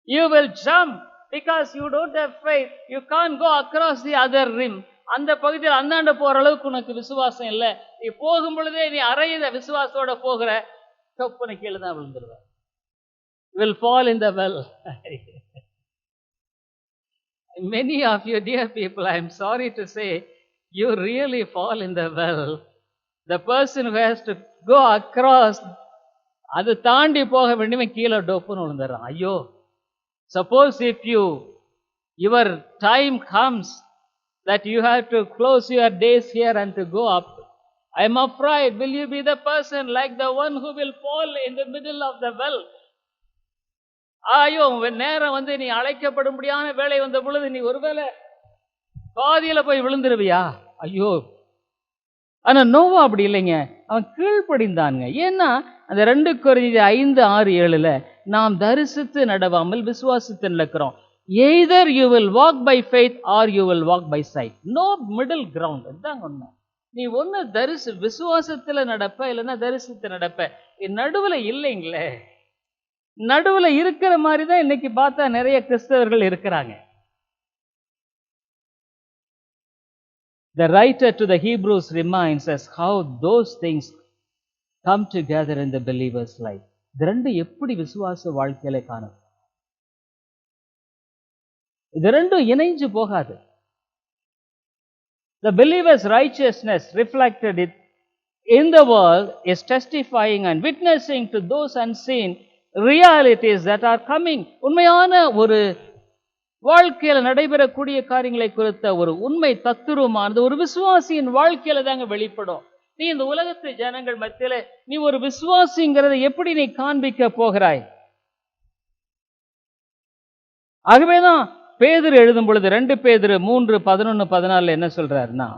You will jump because you don't have faith. You can't go across the other rim. அந்த பகுதியில் அந்தாண்ட போற அளவுக்கு உனக்கு விசுவாசம் இல்லை. நீ போகும் பொழுதே நீ அறையிற விசுவாசத்தோட போகிற, தொப்புன கீழே தான் விழுந்துருவ. Will fall in the well. Many of you dear people, I am sorry to say, you really fall in the well. The person who has to go across, அது தாண்டி போக வேண்டியவன் கீழே டொப்புன்னு விழுந்துடுறான். ஐயோ, suppose if your time comes that you have to close your days here and to go up, I am afraid, will you be the person like the one who will fall in the middle of the well? ஐயோ, நேரம் வந்து நீ அழைக்கப்படும்படியான வேலை வந்த பொழுது நீ ஒருவேளை பாதியில போய் விழுந்துருவியா? ஐயோ. ஆனா நோவா அப்படி இல்லைங்க, அவன் கீழ்ப்படிந்தாங்க. ஏன்னா அந்த 2 கொரிந்தியர் 5:6-7 நாம் தரிசித்து நடவாமல் விசுவாசித்து நடக்கிறோம். Either you will walk by faith or you will walk by sight. No middle ground. இதுதான் ஒண்ணு. நீ ஒன்னு விசுவாசத்துல நடப்ப, இல்லைன்னா தரிசித்து நடப்ப. நடுவுல இல்லைங்களே. நடுவுல இருக்கிற மாதிரி தான் இன்னைக்கு பார்த்தா நிறைய கிறிஸ்தவர்கள் இருக்கிறாங்க. The writer to the Hebrews reminds us how those things come together in the believer's life. இது ரெண்டு எப்படி விசுவாச வாழ்க்கையில காணும்? இது ரெண்டும் இணைஞ்சு போகாது. The believer's righteousness reflected it in the world is testifying and witnessing to those unseen realities that are coming. உண்மையான ஒரு வாழ்க்கையில நடைபெறக்கூடிய காரியங்களை குறித்த ஒரு உண்மை தத்துவமானது ஒரு விசுவாசியின் வாழ்க்கையில தாங்க வெளிப்படும். நீ இந்த உலகத்து ஜனங்கள் மத்தியில நீ ஒரு விசுவாசிங்கிறத எப்படி நீ காண்பிக்க போகிறாய்? ஆகவேதான் பேதுரு எழுதும் பொழுது 2 பேதுரு 3:11-14 என்ன சொல்றாருன்னா,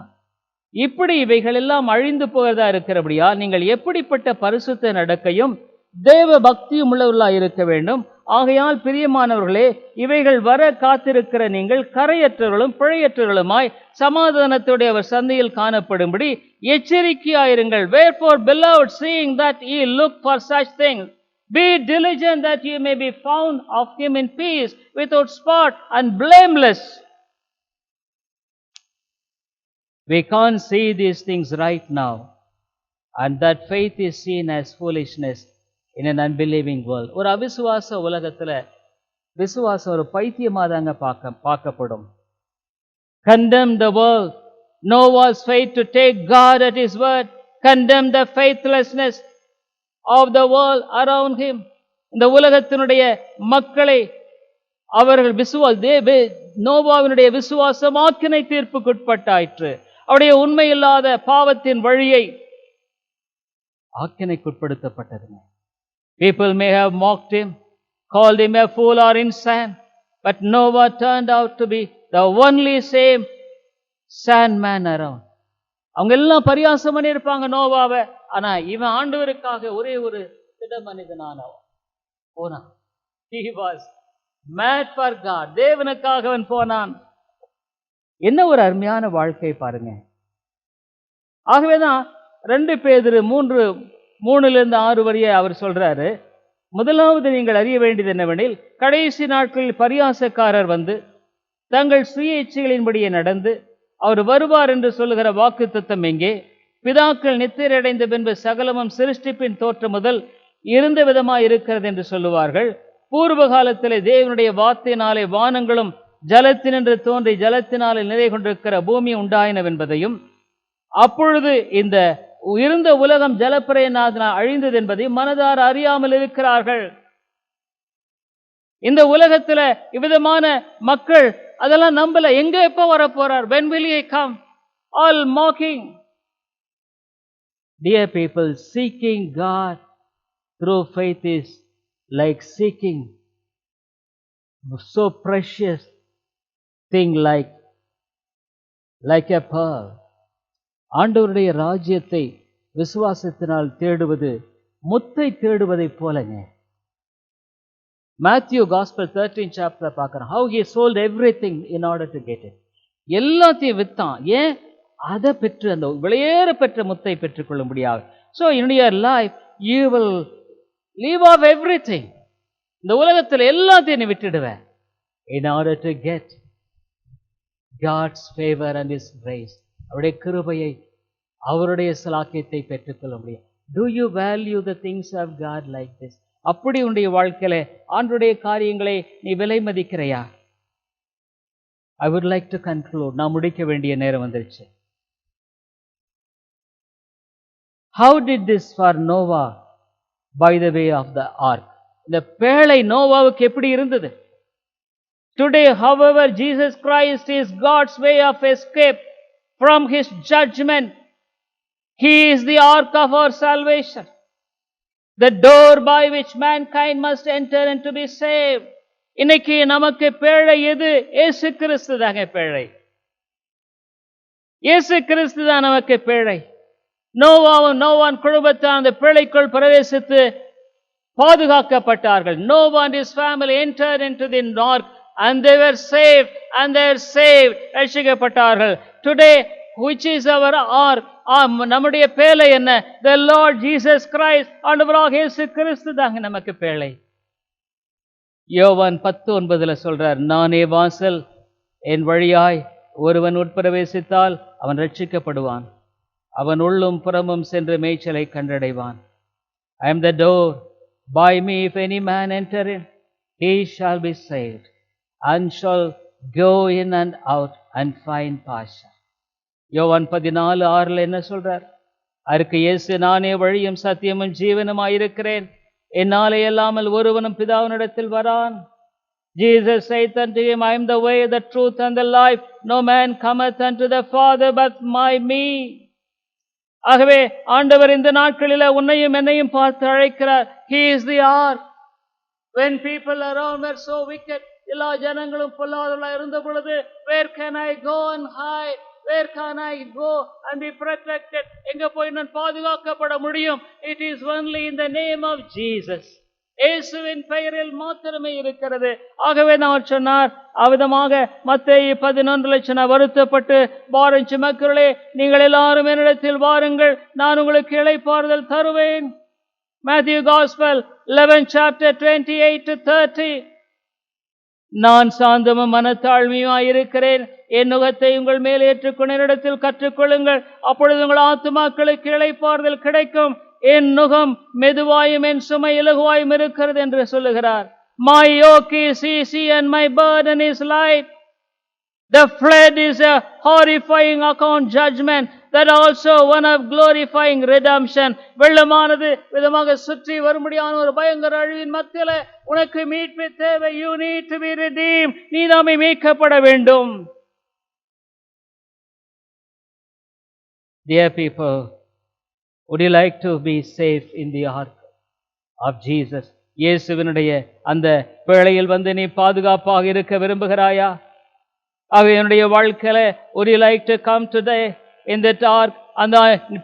இப்படி இவைகள் எல்லாம் அழிந்து போகிறதா இருக்கிறபடியா நீங்கள் எப்படிப்பட்ட பரிசுத்த நடக்கையும் தேவ பக்தியும் உள்ளவர்களாய் இருக்க வேண்டும். ஆகையால் பிரியமானவர்களே, இவைகள் வர காத்திருக்கிற நீங்கள் கரையற்றவர்களும் பிழையற்றவர்களுமாய் சமாதானத்துடைய அவர் சந்தையில் காணப்படும்படி எச்சரிக்கையாயிருங்கள். Wherefore, beloved, seeing that ye look for such things, be diligent that ye may be found of him in peace, without spot and blameless. We can't see these things right now, and that faith is seen as foolishness in an unbelieving world. ஒரு அவிசுவாச உலகத்துல விசுவாசம் ஒரு பைத்தியமாதாங்க பார்க்கப்படும். Condemn the world. Noah's faith to take God at his word. Condemn the faithlessness of the world around him. இந்த உலகத்தினுடைய மக்களை அவர்கள் நோவாவினுடைய விசுவாசம் ஆக்கினை தீர்ப்புக்குட்பட்டாயிற்று. அவருடைய உண்மையில்லாத பாவத்தின் வழியை ஆக்கினைக்குட்படுத்தப்பட்டதுங்க. People may have mocked him, called him a fool or insane, but Noah turned out to be the only sane man around. அவங்க எல்லாம் பரியாசம் பண்ணி இருப்பாங்க நோவாவை. ஆனா இவன் ஆண்டவருக்காக ஒரே ஒரு திட மனிதனானவன் போனான். He was mad for God. தேவனுக்காக அவன் போனான். என்ன ஒரு அருமையான வாழ்க்கை பாருங்க. ஆகவேதான் 2 பேதுரு 3:3-6 வரைய அவர் சொல்றாரு, முதலாவது நீங்கள் அறிய வேண்டியது என்னவெனில், கடைசி நாட்களில் பரியாசக்காரர் வந்து தங்கள் சுய இச்சைகளின்படியே நடந்து அவர் வருவார் என்று சொல்லுகிற வாக்குத்தத்தம் எங்கே? பிதாக்கள் நித்திரையடைந்த பின்பு சகலமும் சிருஷ்டிப்பின் தோற்றம் முதல் இருந்த விதமாய் இருக்கிறது என்று சொல்லுவார்கள். பூர்வ காலத்திலே தேவனுடைய வார்த்தையினாலே வானங்களும் ஜலத்தினின்று தோன்றி ஜலத்தினாலே நிலை கொண்டிருக்கிற பூமி உண்டாயினவென்பதையும், அப்பொழுது இந்த இருந்த உலகம் ஜலப்பிரளயத்தினால் அழிந்தது என்பதையும் மனதார அறியாமல் இருக்கிறார்கள். இந்த உலகத்துல இவ்விதமான மக்கள் அதெல்லாம் நம்பல. எங்க எப்ப வர போறார்? When will he come? All mocking. Dear people, seeking God through faith is like seeking so precious thing like a pearl. ஆண்டவருடைய ராஜ்யத்தை விசுவாசத்தினால் தேடுவது முத்தை தேடுவதை போலங்க. மேத்யூ Gospel 13 chapter பார்க்கிறோம். How he sold everything in order to get it. எல்லாத்தையும் வித்தான். ஏன்? அதை பெற்று அந்த விலையேற பெற்ற முத்தை பெற்றுக்கொள்ள முடியாது. So in your life you will leave off everything. இந்த உலகத்தில் எல்லாத்தையும் நீ விட்டுடுவேன். In order to get God's favor and His grace. அவருடைய கிருபையை அவருடைய சலாக்கியத்தை பெற்றுக்கொள்ள முடியும். Do you value the things of God like this? அப்படி உன்னுடைய வாழ்க்கையில ஆண்டவருடைய காரியங்களை நீ விலை மதிக்கிறையா? I would like to conclude. நான் முடிக்க வேண்டிய நேரம் வந்துருச்சு. How did this for Noah by the way of the ark? இந்த பேழை நோவாவுக்கு எப்படி இருந்தது? Today, however, Jesus Christ is God's way of escape from His judgment. He is the ark of our salvation, the door by which mankind must enter and to be saved. இன்னைக்கு நமக்கு பேழை எது? இயேசு கிறிஸ்து தாங்க பேழை. இயேசு கிறிஸ்து தான் நமக்கு பேழை. நோவான் குடும்பத்தார் அந்த பேழைக்குள் பிரவேசித்து பாதுகாக்கப்பட்டார்கள். Noah and his family entered into the ark and they were saved ரட்சிக்கப்பட்டார்கள். Today, which is our ark? நம்முடைய பேழை என்ன? The Lord Jesus Christ. ஆண்டவராகிய இயேசு கிறிஸ்து தாங்க நமக்கு பேழை. யோவான் 10:9 சொல்றார், நானே வாசல், என் வழியாய் ஒருவன் உட்பிரவேசித்தால் அவன் ரட்சிக்கப்படுவான், அவன் உள்ளும் புறமும் சென்று மேய்ச்சலை கண்டடைவான். I am the door. By me if any man enter in, he shall be saved and shall go in and out and find pasture. யோவான் 14:6 என்ன சொல்றார்? அதற்கு இயேசு, நானே வழியும் சத்தியமும் ஜீவனுமாய் இருக்கிறேன், என்னாலே அல்லாமல் ஒருவனும் பிதாவினிடத்தில் வரான். Jesus said unto him, I am the way, the truth and the life. No man cometh unto the Father but by me. ஆகவே ஆண்டவர் இந்த நாட்களில் உன்னையும் என்னையும் பார்த்து அழைக்கிறார். He is the ark. When people around were so wicked, எல்லா ஜனங்களும் பொல்லாதவர்களாய் இருந்த பொழுது, where can I go and hide? Where can I go and be protected? எங்க போய் நான் பாதுகாக்கப்பட முடியும்? It is only in the name of Jesus. இயேசுவின் பெயரில் மாத்திரமே இருக்கிறது. ஆகவே நான் சொன்னார் அவ்விதமாக மத்தேயு 11 வருத்தப்பட்டு பாரம் சுமக்கிறவர்களே, நீங்கள் எல்லாரும் என்னிடத்தில் வாருங்கள், நான் உங்களுக்கு இளைப்பாறுதல் தருவேன். Matthew Gospel 11 chapter 28-30. நான் சாந்தமும் மனத்தாழ்மையுமாய் இருக்கிறேன், என் நுகத்தை உங்கள் மேல் ஏற்றுக்கொண்டு என்னிடத்தில் கற்றுக்கொள்ளுங்கள், அப்பொழுது உங்கள் ஆத்துமாக்களுக்கு இளைப்பாறுதல் கிடைக்கும். என் நுகம் மெதுவாயும் என் சுமை இலகுவாயும் இருக்கிறது என்று சொல்லுகிறார். My yoke is easy and my burden is light. The flood is a horrifying account judgment, that also one of glorifying redemption. வெள்ளமானது விதமாக சுற்றி வரும்படியான ஒரு பயங்கர அழிவின் மத்தியில உனக்கு மீட்பு தேவை. You need to be redeemed. நீ நாமே மீட்கப்பட வேண்டும். Dear people, would you like to be safe in the ark of Jesus? இயேசுவினுடைய அந்த பேழையில் வந்து நீ பாதுகாப்பாக இருக்க விரும்புகிறாயா? அவனுடைய வாழ்க்கையில would you like to come today in that ark? அந்த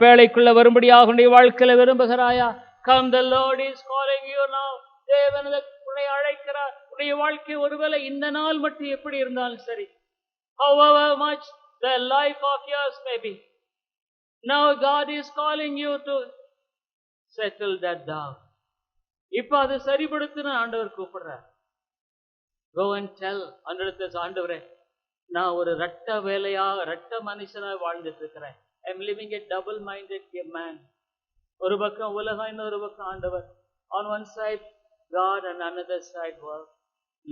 பேழைக்குள்ள வரும்படியாக உன்னுடைய வாழ்க்கையில விரும்புகிறாயா? Come, the Lord is calling you now. தேவன் உன்னை அழைக்கிறார். உன்னுடைய வாழ்க்கை ஒருவேளை இந்த நாள் மட்டும் எப்படி இருந்தாலும் சரி, however much the life of yours may be, now God is calling you to settle that down. இப்ப அதை சரிபடுத்தின ஆண்டவர் கூப்பிடுறார். Go and tell ஆண்டவரே, நான் ஒரு ரட்ட மனுஷனா வாழ்ந்துட்டு இருக்கிறேன். I am living a double-minded man. ஒரு பக்கம் உலகம், இன்னொரு பக்கம் ஆண்டவர். On one side God and another side world.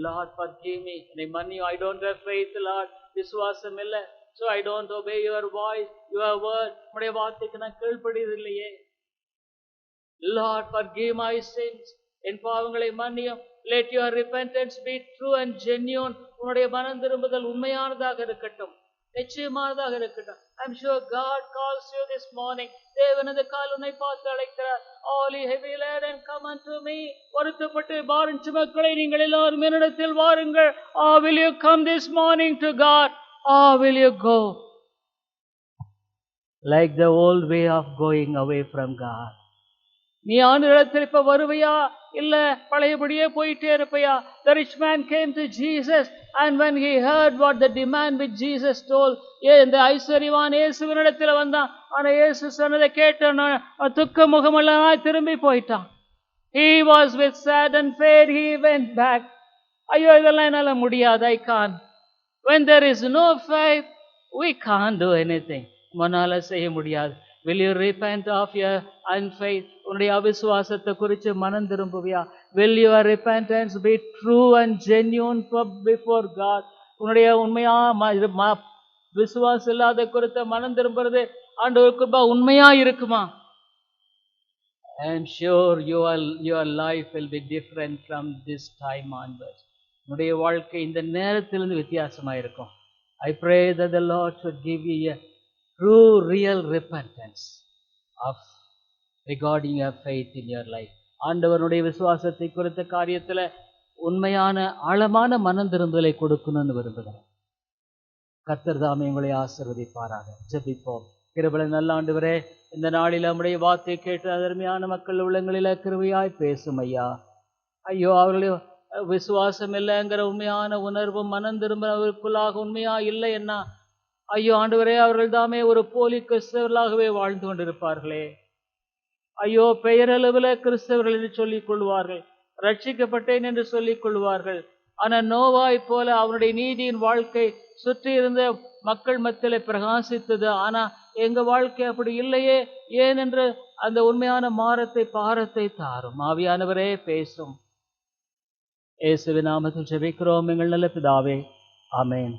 Lord, forgive me. நீ மன்னியும். I don't have faith, Lord. விசுவாசம் இல்லை. So I don't obey your voice, your word. உம்முடைய வார்த்தைக்கு நான் கீழ்ப்படியது இல்லையே. Lord, forgive my sins. என் பாவங்களை மன்னியும். Let your repentance be true and genuine. உன்னுடைய மனம் திரும்புதல் உண்மையானதாக இருக்கட்டும், நிச்சயமானதாக இருக்கட்டும். I'm sure God calls you this morning. தேவனது கால் உன்னை பார்த்து அழைக்கிறார். All ye heavy laden, come unto me. வருத்தப்பட்டு பாரம் சுமக்கிறவர்களே, நீங்கள் எல்லாரும் என்னிடத்தில் வாருங்கள். Will you come this morning to God? Will you go? like the old way of going away from God. நீ ஆண்டவரிடத்தில் இப்ப வருவையா இல்ல பழையபடியே போயிட்டே இருப்பையா? The rich man came to Jesus, and when he heard what the demand which Jesus told, இந்த ஐஸ்வர்யவான் இயேசுவினிடத்தில் வந்தான். ஆனா இயேசு சொன்னதை கேட்டான், துக்க முகமெல்லாம் திரும்பி போயிட்டான். He was with sad and fair, he went back. ஐயோ இதெல்லாம் என்னால முடியாது, I can't. When there is no faith, we can't do anything. மனால செய்ய முடியாது. Will you repent of your unfaith? உன்னுடைய அவிசுவாசத்தை குறித்து மனம் திரும்புவியா? Will your repentance be true and genuine before God? உன்னுடைய உண்மையா விசுவாசம் இல்லாத குறித்த மனம் திரும்புறது ஆண்டவருக்கு உண்மையா இருக்குமா? I am sure your life will be different from this time onwards. உன்னுடைய வாழ்க்கை இந்த நேரத்திலிருந்து வித்தியாசமா இருக்கும். I pray that the Lord should give you a true, real repentance of regarding your faith in your life. ஆண்டவருடைய விசுவாசத்தை குறித்த காரியத்துல உண்மையான ஆழமான மனம் திரும்பலை கொடுக்கணும்னு விரும்புகிறேன். கர்த்தர் தாமே உங்களை ஆசீர்வதிப்பாராக. ஜெபிப்போம். கிருபையுள்ள நல்ல ஆண்டவரே, இந்த நாளில் நம்முடைய வார்த்தை கேட்டு அருமையான மக்கள் உள்ளங்களில கிருபையாய் பேசும் ஐயா. ஐயோ அவர்களுடைய விசுவாசம் இல்லைங்கிற உண்மையான உணர்வும் மனம் திரும்புவதற்குள்ளாக உண்மையா இல்லை என்ன? ஐயோ ஆண்டவரே, அவர்கள் தாமே ஒரு போலி கிறிஸ்தவர்களாகவே வாழ்ந்து கொண்டிருப்பார்களே. ஐயோ பெயரளவில் கிறிஸ்தவர்கள் என்று சொல்லிக் கொள்வார்கள், ரட்சிக்கப்பட்டேன் என்று சொல்லிக் கொள்வார்கள். ஆனால் நோவாய் போல அவனுடைய நீதியின் வாழ்க்கை சுற்றி இருந்த மக்கள் மத்தியிலே பிரகாசித்தது. ஆனா எங்க வாழ்க்கை அப்படி இல்லையே, ஏனென்று அந்த உண்மையான பாரத்தை தாரும். ஆவியானவரே பேசும். இயேசுவின் நாமத்தில் ஜெபிக்கிறோம் எங்கள் நல்ல பிதாவே, ஆமென்.